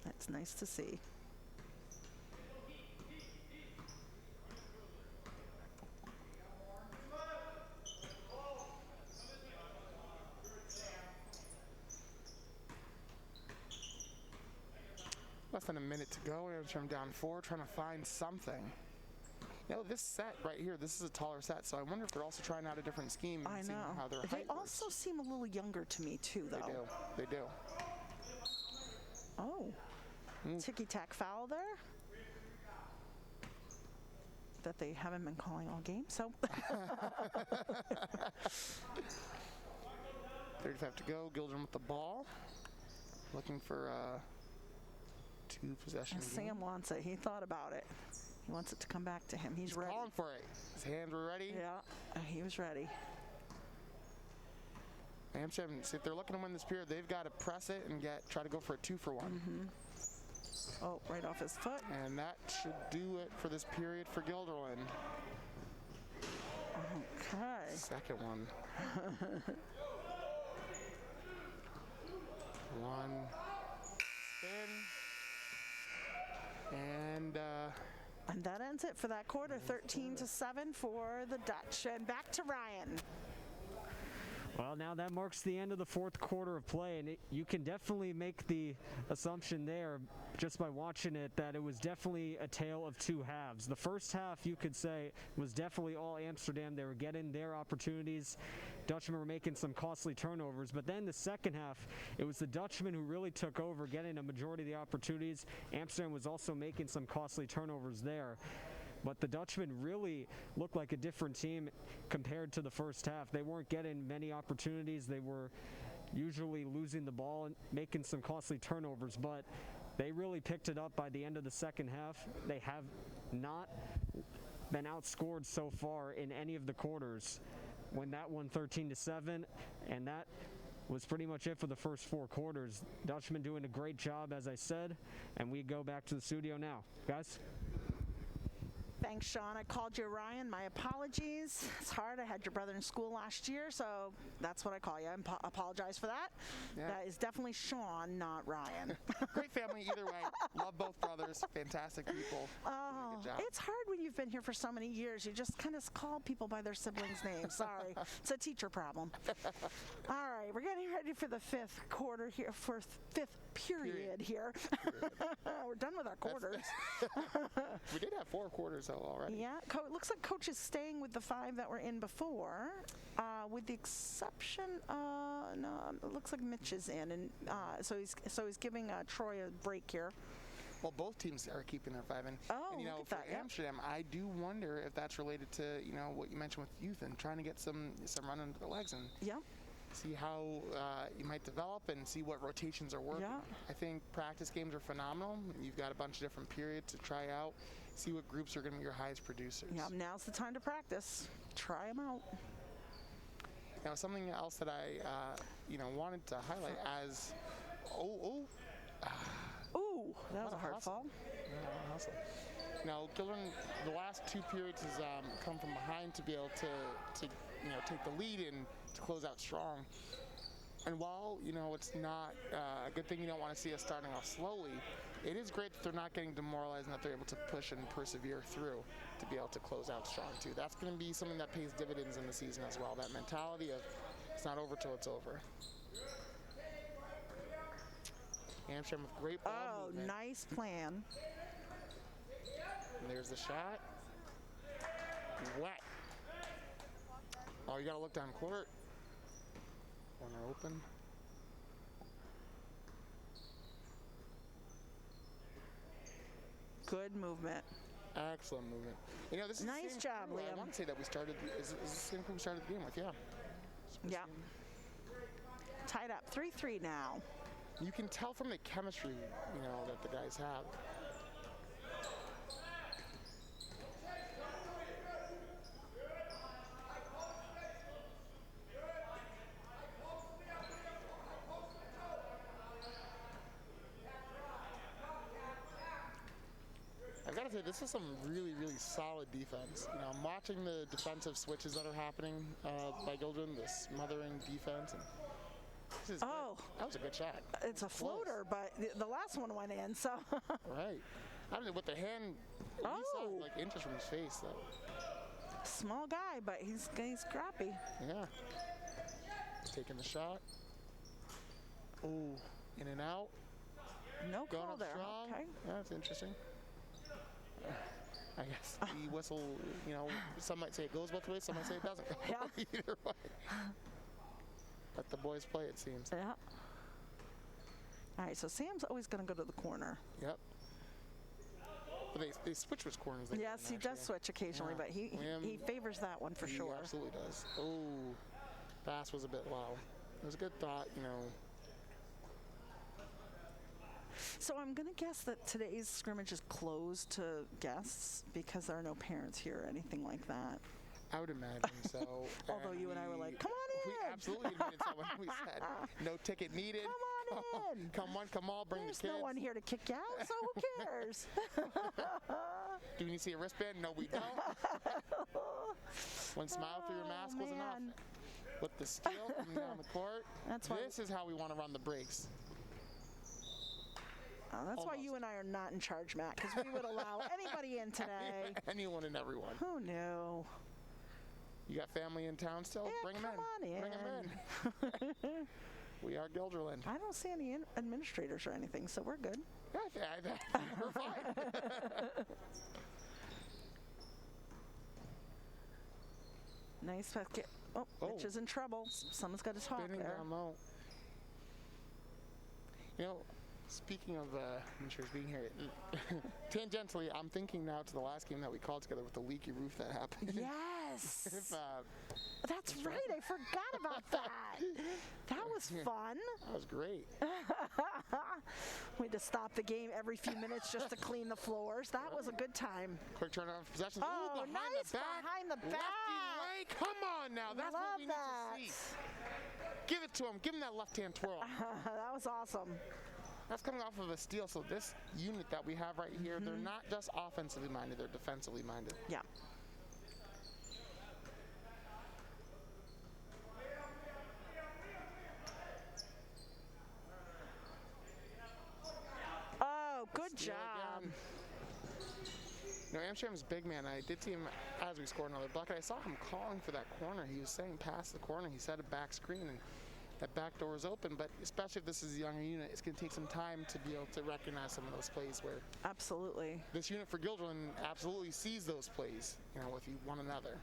That's nice to see. Less than a minute to go. I'm down 4, trying to find something. This set right here, this is a taller set, so I wonder if they're also trying out a different scheme and seeing how their height They also seem a little younger to me, too, though. They do. Oh. Ticky-tack foul there. That they haven't been calling all game, so. 35 to go. Gilderland with the ball. Looking for 2 possessions. Sam wants it. He thought about it. He wants it to come back to him. He's ready. Calling for it. His hands were ready. Yeah, he was ready. Amsterdam, if they're looking to win this period, they've got to press it and try to go for a 2-for-1. Oh, right off his foot. And that should do it for this period for Guilderland. Okay. Second one. One spin. And that ends it for that quarter, 13-7 for the Dutch. And back to Ryan. Well, now that marks the end of the fourth quarter of play, and you can definitely make the assumption there just by watching it that it was definitely a tale of two halves. The first half, you could say, was definitely all Amsterdam. They were getting their opportunities. Dutchmen were making some costly turnovers, but then the second half, it was the Dutchmen who really took over, getting a majority of the opportunities. Amsterdam was also making some costly turnovers there. But the Dutchmen really looked like a different team compared to the first half. They weren't getting many opportunities. They were usually losing the ball and making some costly turnovers, but they really picked it up by the end of the second half. They have not been outscored so far in any of the quarters. When that won 13-7, and that was pretty much it for the first four quarters. Dutchmen doing a great job, as I said, and we go back to the studio now. Guys? Thanks, Sean. I called you Ryan. My apologies. It's hard. I had your brother in school last year, so that's what I call you. I apologize for that. Yeah. That is definitely Sean, not Ryan. Great family either way. Love both brothers. Fantastic people. Oh, Good job. it's hard when you've been here for so many years. You just kind of call people by their siblings' names. Sorry. It's a teacher problem. All right, we're getting ready for the fifth quarter here, for fifth period here. We're done with our quarters. We did have 4 quarters though already. Yeah, it looks like Coach is staying with the 5 that were in before, with the exception, no, it looks like Mitch is in, and so he's giving Troy a break here. Well, both teams are keeping their 5 in. Oh, and, look at for that, yep. Amsterdam, I do wonder if that's related to, what you mentioned with youth and trying to get some run under the legs and Yep. see how you might develop and see what rotations are working. Yeah. I think practice games are phenomenal. You've got a bunch of different periods to try out, see what groups are going to be your highest producers. Yeah, now's the time to practice. Try them out. Now, something else that I, wanted to highlight as, Ooh, that was a hard hustle. fall. Yeah, hustle. Now, Guilderland, the last 2 periods has come from behind to be able to take the lead and to close out strong. And while, it's not a good thing, you don't want to see us starting off slowly, it is great that they're not getting demoralized and that they're able to push and persevere through to be able to close out strong, too. That's going to be something that pays dividends in the season as well, that mentality of it's not over till it's over. Amsterdam with great ball movement. Nice plan. And there's the shot. Wet. Oh, you got to look down court. Corner open. Good movement. Excellent movement. This is Nice the same job, crew I Liam. want to say that we started. Is the same crew we started the game with? Yeah. Yeah. Tied up 3-3 now. You can tell from the chemistry, that the guys have. I've got to say, this is some really, really solid defense. I'm watching the defensive switches that are happening by Guilderland, the smothering defense. And this is good. That was a good shot. It's a floater, but the last one went in, so. Right. I don't know, with the hand, you saw inches from his face, though. Small guy, but he's scrappy. Yeah. Taking the shot. Oh, in and out. No Going call up there. strong. Okay. Yeah, that's interesting. I guess the whistle, some might say it goes both ways, some might say it doesn't. Yeah. Either way. Let the boys play, it seems. Yeah. All right, so Sam's always going to go to the corner. Yep. But they switch which corners. Yes, he does switch occasionally, but he favors that one for sure. He absolutely does. Oh, pass was a bit low. It was a good thought, So I'm going to guess that today's scrimmage is closed to guests because there are no parents here or anything like that. I would imagine so. Although you and I were like, come on in. We absolutely admitted so when we said no ticket needed. Come on in. Come one, come all, bring There's the kids. no one here to kick you out, so who cares? Do we need to see a wristband? No, we don't. One smile through your mask was enough. man. With the steel coming down the court. That's why- This is how we want to run the breaks. Oh, that's why Almost. you and I are not in charge, Matt, because we would allow anybody in today. Anyone and everyone. Who knew? You got family in town still? Yeah, Bring them come on in. Bring them in. We are Gilderland. I don't see any administrators or anything, so we're good. We're fine. Nice basket. Oh, Mitch is in trouble. Someone's got to talk Spinning there. down low. You know, speaking of administrators being here, tangentially, I'm thinking now to the last game that we called together with the leaky roof that happened. Yes. If, That's right. I forgot about that. That was fun. that was great. We had to stop the game every few minutes just to clean the floors. That was a good time. Quick turnaround of possession. Oh, Ooh, behind nice the back. behind the Lefty back. leg. Come on now. That's Love what we that. need to see. Give it to him. Give him that left-hand twirl. That was awesome. That's coming off of a steal. So this unit that we have right here, they're not just offensively minded, they're defensively minded. Yeah. Oh, good Steal job. again. You know, Amsterdam's big man, I did see him as we scored another bucket. I saw him calling for that corner. He was saying pass the corner. He said a back screen, and that back door is open. But especially if this is a younger unit, it's going to take some time to be able to recognize some of those plays where Absolutely. this unit for Gilderland absolutely sees those plays, you know, with one another.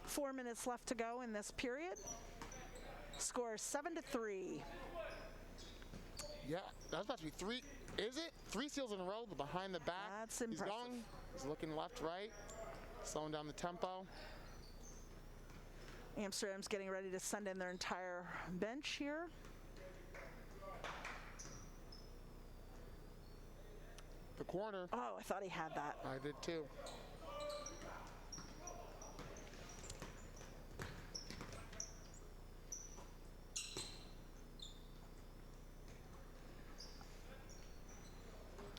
4 minutes left to go in this period. Score 7-3. Yeah, that's about to be three. Is it? 3 steals in a row, the behind the back. That's impressive. He's going. He's looking left, right, slowing down the tempo. Amsterdam's getting ready to send in their entire bench here. The corner. Oh, I thought he had that. I did too.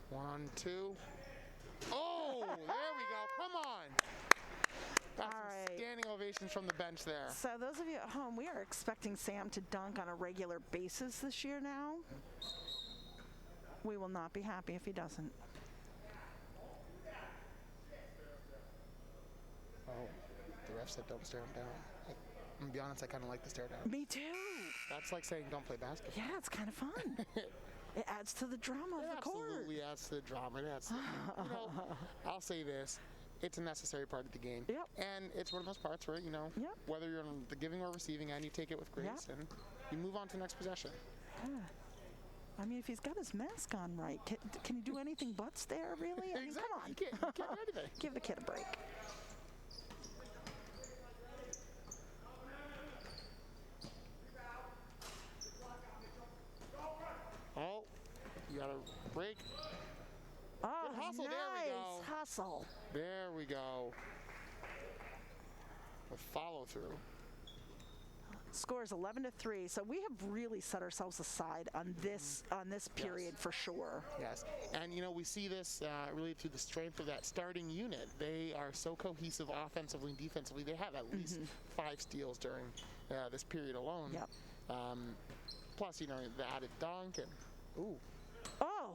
One, two. Oh, there we go. Come on. Got All some right. standing ovations from the bench there. So those of you at home, we are expecting Sam to dunk on a regular basis this year now. We will not be happy if he doesn't. Oh, the ref said don't stare him down. I'm gonna be honest, I kind of like the stare down. Me too. That's like saying don't play basketball. Yeah, it's kind of fun. It adds to the drama of It the court. absolutely adds to the drama. It adds to, you know, I'll say this. It's a necessary part of the game. Yep. And it's one of those parts where, you know, Yep. whether you're on the giving or receiving end, you take it with grace and you move on to the next possession. Yeah. I mean, if he's got his mask on right, can he do anything but stare, really? I mean, Exactly. come on. You can't do anything. Give the kid a break. Oh, you got a break. Oh, Good hustle. nice There we go. hustle. There we go. A follow through. Scores 11-3. So we have really set ourselves aside on this period for sure. Yes, and you know we see this really through the strength of that starting unit. They are so cohesive offensively and defensively. They have at least 5 steals during this period alone. Yep. Plus, you know, the added dunk and ooh, Oh,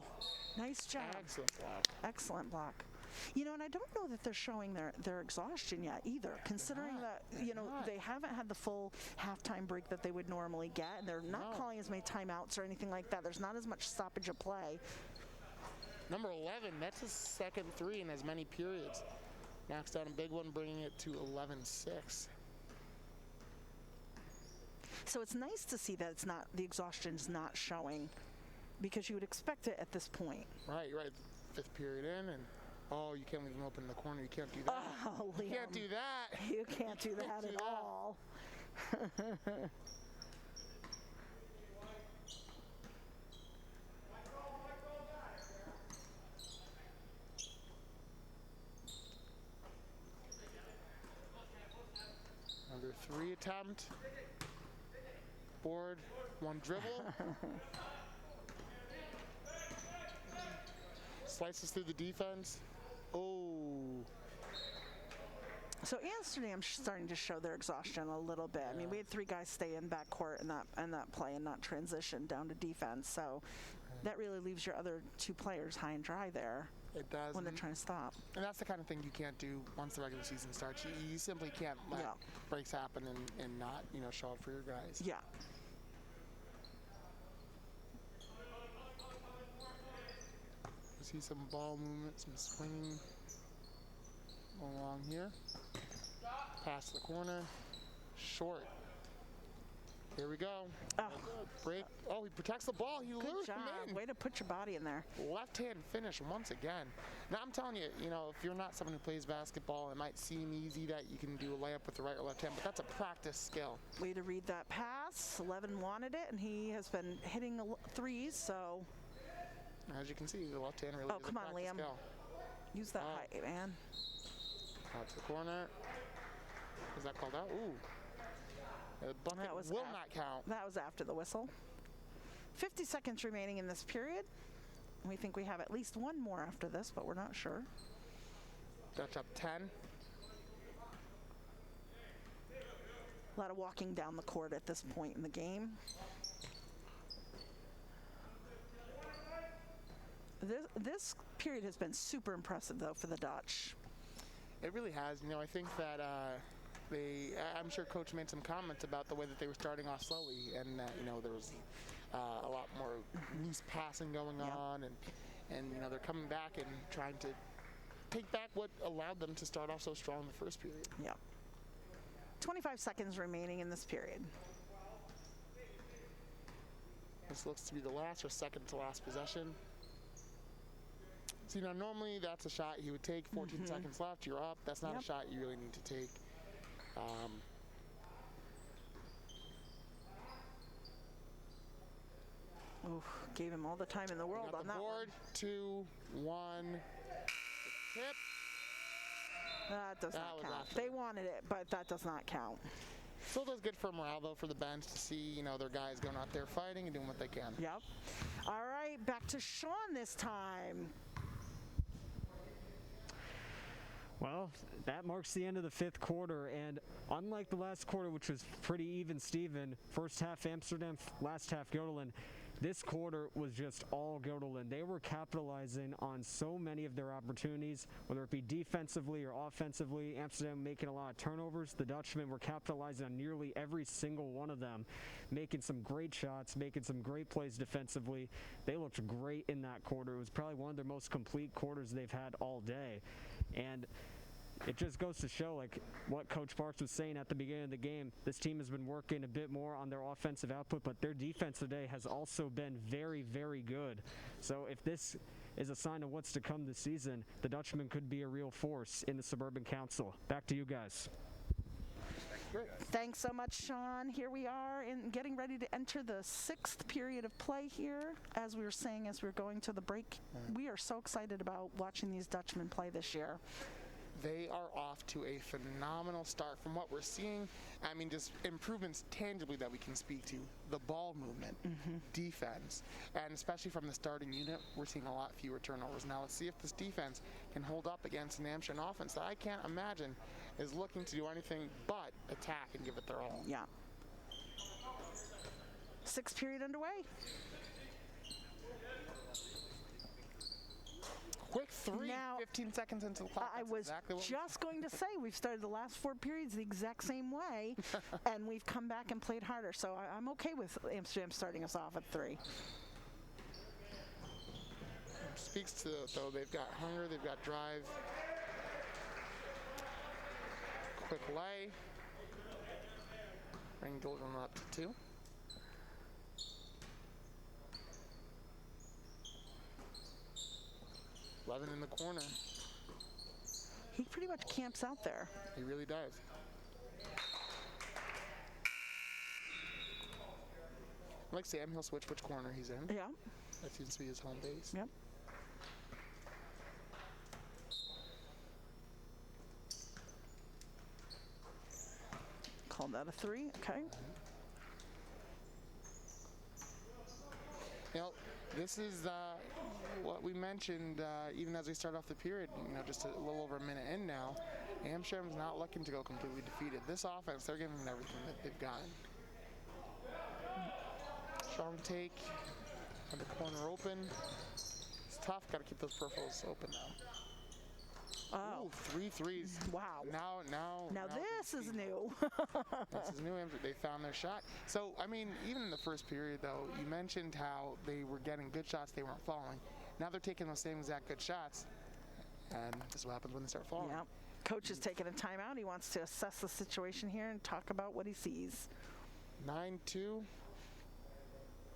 nice job. excellent block. Excellent block. You know, and I don't know that they're showing their exhaustion yet either, considering that, you know, they haven't had the full halftime break that they would normally get, and they're not No. calling as many timeouts or anything like that. There's not as much stoppage of play. Number 11, that's his second 3 in as many periods. Knocks down a big one, bringing it to 11-6. So it's nice to see that the exhaustion's not showing, because you would expect it at this point. Right, 5th period in, and oh, you can't leave him open in the corner. You can't do that. Oh, Liam. You can't do that. You can't do that do at that. all. Number 3 attempt. Board. One dribble. Slices through the defense. Oh. So Amsterdam's starting to show their exhaustion a little bit. I mean, we had 3 guys stay in backcourt in that play and not transition down to defense. So that really leaves your other 2 players high and dry there. It does. When they're trying to stop. And that's the kind of thing you can't do once the regular season starts. You simply can't let breaks happen and not, show up for your guys. Yeah. See some ball movement, some swinging along here. Pass the corner. Short. Here we go. Oh. Break. Oh, he protects the ball. He lures Good him job. in. Way to put your body in there. Left-hand finish once again. Now, I'm telling you, if you're not someone who plays basketball, it might seem easy that you can do a layup with the right or left hand, but that's a practice skill. Way to read that pass. Levin wanted it, and he has been hitting threes, so. As you can see, the left hand really is come a on, practice Liam. skill. Use that height, man. Out to the corner. Is that called out? Ooh. The bucket will not count. That was after the whistle. 50 seconds remaining in this period. We think we have at least one more after this, but we're not sure. Dutch up 10. A lot of walking down the court at this point in the game. This period has been super impressive, though, for the Dutch. It really has. I think that I'm sure Coach made some comments about the way that they were starting off slowly, and that there was a lot more loose passing going on, and they're coming back and trying to take back what allowed them to start off so strong in the first period. Yeah. 25 seconds remaining in this period. This looks to be the last or second to last possession. So, normally that's a shot you would take. 14 seconds left, you're up. That's not a shot you really need to take. Gave him all the time in the world on that board. one. 2-1. Tip. That does not count. They wanted it, but that does not count. Still does good for morale, though, for the bench to see, their guys going out there fighting and doing what they can. Yep. All right, back to Sean this time. Well, that marks the end of the 5th quarter, and unlike the last quarter, which was pretty even Steven, first half Amsterdam, last half Göttingen, this quarter was just all Göttingen. They were capitalizing on so many of their opportunities, whether it be defensively or offensively. Amsterdam making a lot of turnovers. The Dutchmen were capitalizing on nearly every single one of them, making some great shots, making some great plays defensively. They looked great in that quarter. It was probably one of their most complete quarters they've had all day. And it just goes to show, like what Coach Parks was saying at the beginning of the game, this team has been working a bit more on their offensive output, but their defense today has also been very, very good. So if this is a sign of what's to come this season, the Dutchmen could be a real force in the Suburban Council. Back to you guys. Thanks so much, Sean. Here we are getting ready to enter the 6th period of play here. As we were saying as we were going to the break, we are so excited about watching these Dutchmen play this year. They are off to a phenomenal start from what we're seeing. I mean, just improvements tangibly that we can speak to. The ball movement, defense, and especially from the starting unit, we're seeing a lot fewer turnovers. Now let's see if this defense can hold up against an Amsterdam offense that I can't imagine is looking to do anything but attack and give it their all. Yeah. 6th period underway. Quick 3, now, 15 seconds into the clock. I was exactly just going to say we've started the last 4 periods the exact same way, and we've come back and played harder. So I'm okay with Amsterdam starting us off at 3. Speaks to, though, they've got hunger, they've got drive. Quick lay. Bring Göttingen up to 2. Levin in the corner. He pretty much camps out there. He really does. Like Sam, he'll switch which corner he's in. Yeah. That seems to be his home base. Yep. Called that a 3. Okay. this is what we mentioned even as we start off the period, just a little over a minute in now. Amsterdam's not looking to go completely defeated. This offense, they're giving everything that they've gotten. Strong take, have the corner open. It's tough, got to keep those peripherals open now. Oh. Ooh, 3 threes. Wow. Now this is new. This is new. They found their shot. So, I mean, even in the first period, though, you mentioned how they were getting good shots, they weren't falling. Now they're taking those same exact good shots, and this is what happens when they start falling. Yep. Coach is taking a timeout. He wants to assess the situation here and talk about what he sees. 9-2.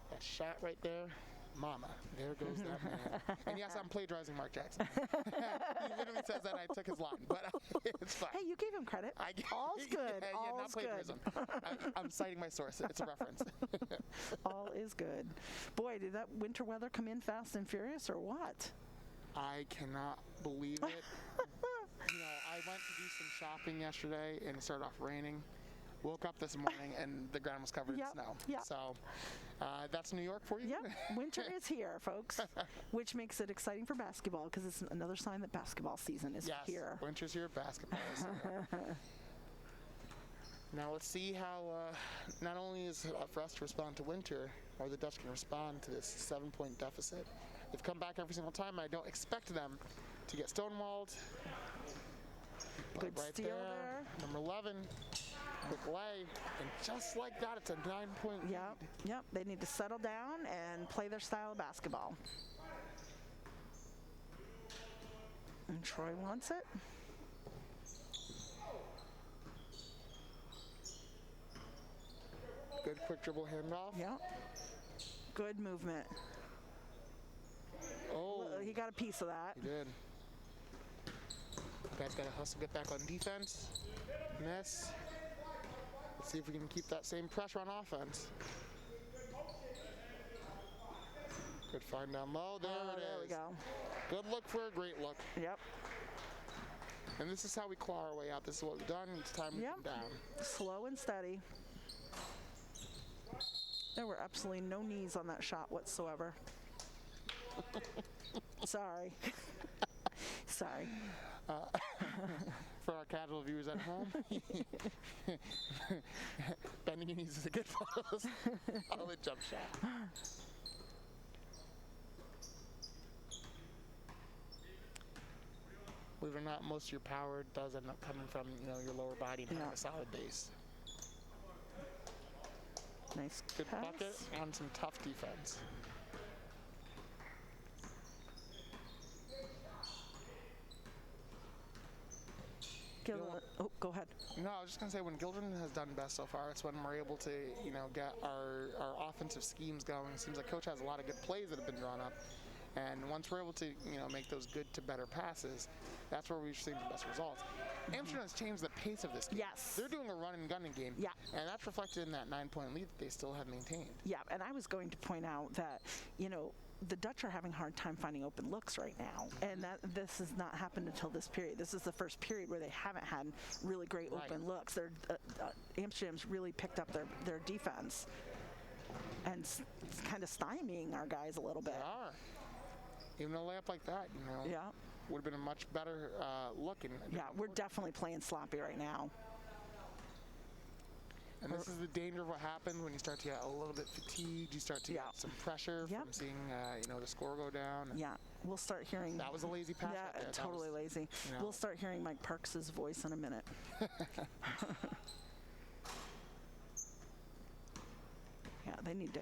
That shot right there. Mama, there goes that man. And yes, I'm plagiarizing Mark Jackson. He literally says that I took his line, but it's fine. Hey, you gave him credit. All's good. Yeah, All's not plagiarism. I'm citing my source. It's a reference. All is good. Boy, did that winter weather come in fast and furious or what? I cannot believe it. I went to do some shopping yesterday and it started off raining. Woke up this morning and the ground was covered in snow. Yep. So that's New York for you? Yep, winter is here, folks, which makes it exciting for basketball because it's another sign that basketball season is here. Yes, winter's here, basketball is here. Now let's see how, not only is it for us to respond to winter, or the Dutch can respond to this 7-point deficit. They've come back every single time. I don't expect them to get stonewalled. Good right steal there. Number 11. Quick lay, and just like that, it's a 9-point lead. Yep. They need to settle down and play their style of basketball. And Troy wants it. Good quick dribble handoff. Yep. Good movement. Oh, He got a piece of that. he did. Guys got to hustle, get back on defense. Miss. Let's see if we can keep that same pressure on offense. Good find down low. There it is. There we go. Good look for a great look. Yep. And this is how we claw our way out. This is what we've done. It's time we come down. Slow and steady. There were absolutely no knees on that shot whatsoever. Sorry. Sorry. For our casual viewers at home, bending your knees is a good pose. Solid jump shot. Believe it or not, most of your power does end up coming from your lower body and having a solid base. Nice Good pass. bucket on some tough defense. Oh, go ahead. No, I was just going to say, when Gildren has done best so far, it's when we're able to, get our offensive schemes going. It seems like Coach has a lot of good plays that have been drawn up. And once we're able to, make those good to better passes, that's where we've seen the best results. Amsterdam has changed the pace of this game. Yes. They're doing a run and gunning game. Yeah. And that's reflected in that 9-point lead that they still have maintained. Yeah, and I was going to point out that, the Dutch are having a hard time finding open looks right now, and that this has not happened until this period. This is the first period where they haven't had really great open looks. They're, Amsterdam's really picked up their defense and kind of stymieing our guys a little bit. They are. Even a layup like that, would have been a much better look. Yeah, we're definitely playing sloppy right now. And this is the danger of what happens when you start to get a little bit fatigued. You start to get some pressure from seeing, the score go down. Yeah, we'll start hearing. That was a lazy pass. Yeah, right there. totally lazy. We'll start hearing Mike Parks' voice in a minute. Yeah, they need to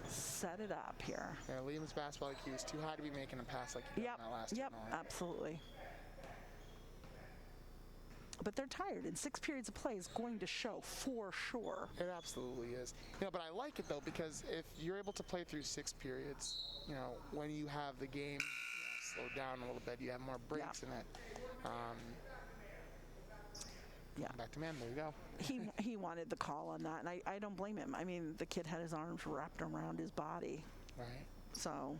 set it up here. Yeah, Liam's basketball IQ is too high to be making a pass like he did in that last Yep, tournament. absolutely. But they're tired, and 6 periods of play is going to show for sure. It absolutely is. But I like it though, because if you're able to play through 6 periods, when you have the game slow down a little bit, you have more breaks in it. Back to man, there you go. He wanted the call on that, and I don't blame him. I mean, the kid had his arms wrapped around his body. Right. So.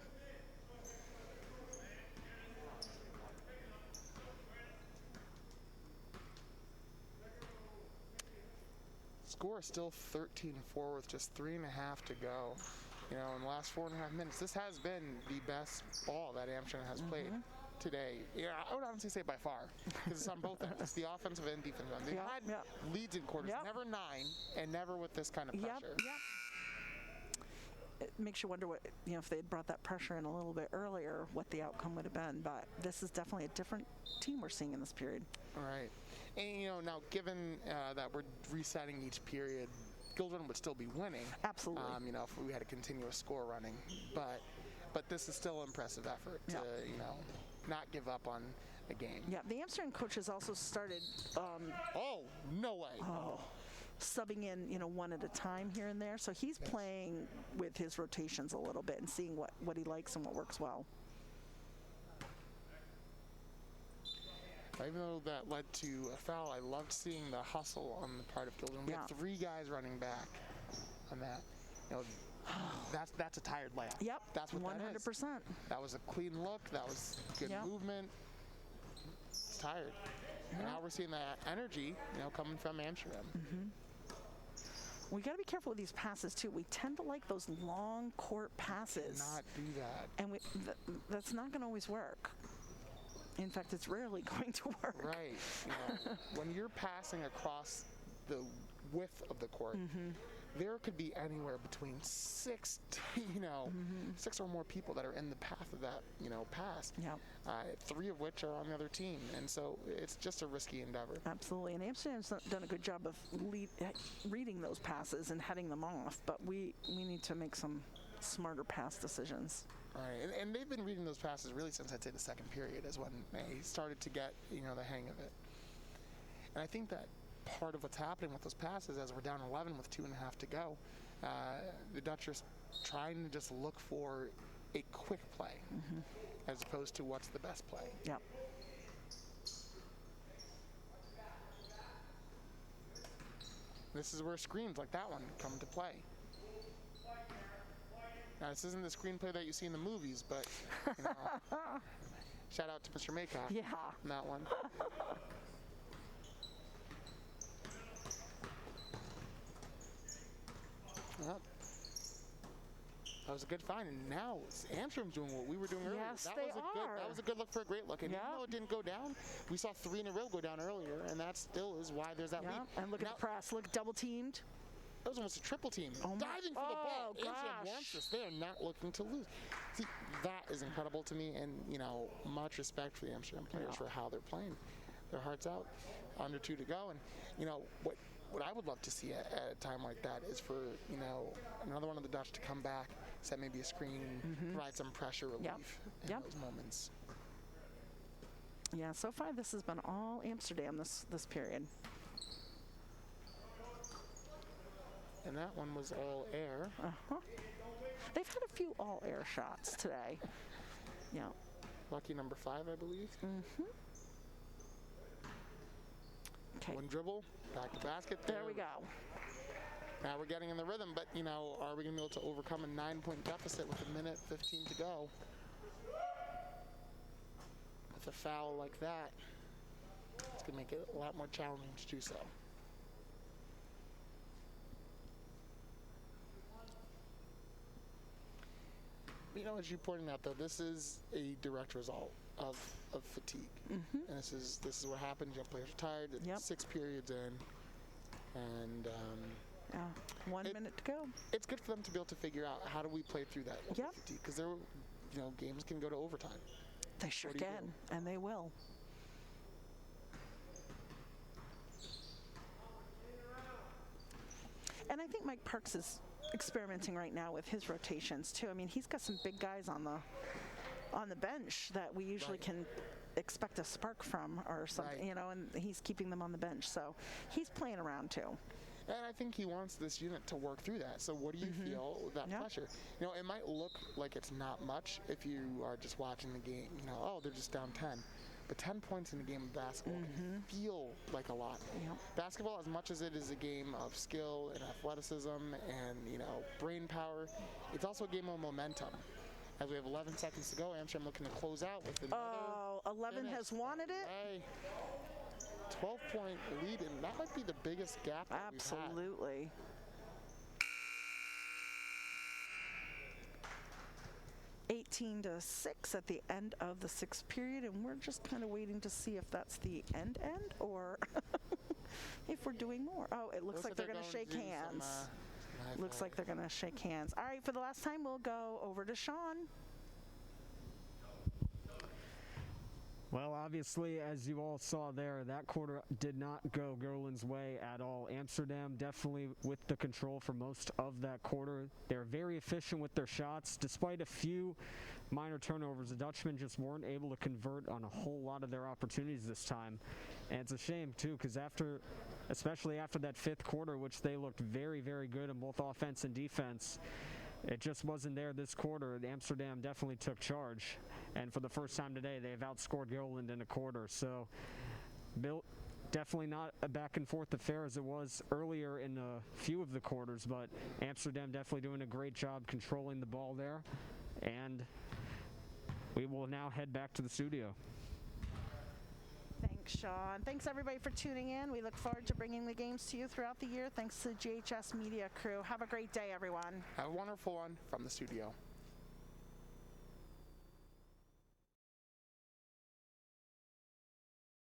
Score is still 13-4 with just 3.5 to go. in the last 4.5 minutes, this has been the best ball that Amsterdam has played today. Yeah, I would honestly say by far, because it's on both ends. It's the offensive and defensive end. They've had leads in quarters, never 9, and never with this kind of pressure. It makes you wonder what, if they had brought that pressure in a little bit earlier, what the outcome would have been. But this is definitely a different team we're seeing in this period. All right. And, now given that we're resetting each period, Gildren would still be winning. Absolutely. If we had a continuous score running. But this is still an impressive effort to, not give up on a game. Yeah, the Amsterdam coaches also started. Oh, no way. Subbing in, one at a time here and there. So he's playing with his rotations a little bit and seeing what he likes and what works well. Even though that led to a foul, I loved seeing the hustle on the part of Gildren. We had 3 guys running back on that. That's a tired layup. Yep, that's what 100%. that is. That was a clean look. That was good movement. It's tired. And now we're seeing that energy, coming from Amsterdam. We got to be careful with these passes too. We tend to like those long court passes. Not do that. And that's not going to always work. In fact, it's rarely going to work. Right. When you're passing across the width of the court, there could be anywhere between 6 or more people that are in the path of that, pass. Yeah. 3 of which are on the other team, and so it's just a risky endeavor. Absolutely, and Amsterdam's done a good job of reading those passes and heading them off, but we need to make some smarter pass decisions. Right, and they've been reading those passes really since, I'd say, the second period is when they started to get, the hang of it. And I think that part of what's happening with those passes, as we're down 11 with 2.5 to go, the Dutch are trying to just look for a quick play as opposed to what's the best play. Yep. This is where screens like that one come to play. Now, this isn't the screenplay that you see in the movies, but, shout out to Mr. Maycock on that one. Well, that was a good find, and now Amsterdam's doing what we were doing earlier. Yes, That was a good look for a great look, and even though it didn't go down, we saw 3 in a row go down earlier, and that still is why there's that lead. And look at the press. Look, double teamed. That was almost a triple team. Diving for the ball. Amsterdam wants this. They are not looking to lose. See, that is incredible to me, and, much respect for the Amsterdam players for how they're playing their hearts out. Under 2 to go, and, what I would love to see at a time like that is for, another one of the Dutch to come back, set maybe a screen, provide some pressure relief in those moments. Yeah, so far this has been all Amsterdam this period. And that one was all air. They've had a few all air shots today. Yeah. Lucky number 5, I believe. Okay. One dribble, back to basket. There we go. Now we're getting in the rhythm, but, are we going to be able to overcome a 9-point deficit with 1:15 to go? With a foul like that, it's going to make it a lot more challenging to do so. As you pointed out, though, this is a direct result of fatigue. And this is what happens. Young players are tired. 6 periods in. And 1 minute to go. It's good for them to be able to figure out how do we play through that fatigue. Because games can go to overtime. They sure can, and they will. And I think Mike Parks is experimenting right now with his rotations too. I mean, he's got some big guys on the bench that we usually can expect a spark from or something, and he's keeping them on the bench. So he's playing around too. And I think he wants this unit to work through that. So what do you feel with that pressure? It might look like it's not much if you are just watching the game. They're just down 10. But 10 points in a game of basketball can feel like a lot. Basketball, as much as it is a game of skill and athleticism and, brain power, it's also a game of momentum. As we have 11 seconds to go, Amsterdam looking to close out with another 11 finish. has wanted it. Hey, 12-point lead, and that might be the biggest gap that we've had. Absolutely. 18-6 at the end of the 6th period, and we're just kind of waiting to see if that's the end or if we're doing more. Oh, it looks like they're going to shake hands. Looks like they're going to shake hands. All right, for the last time, we'll go over to Sean. Well, obviously, as you all saw there, that quarter did not go Gerland's way at all. Amsterdam definitely with the control for most of that quarter. They're very efficient with their shots. Despite a few minor turnovers, the Dutchmen just weren't able to convert on a whole lot of their opportunities this time. And it's a shame, too, because especially after that 5th quarter, which they looked very, very good in both offense and defense, it just wasn't there this quarter. Amsterdam definitely took charge. And for the first time today, they've outscored Gerland in a quarter. So definitely not a back and forth affair as it was earlier in a few of the quarters, but Amsterdam definitely doing a great job controlling the ball there. And we will now head back to the studio. Thanks, Sean. Thanks, everybody, for tuning in. We look forward to bringing the games to you throughout the year. Thanks to the GHS Media crew. Have a great day, everyone. Have a wonderful one from the studio.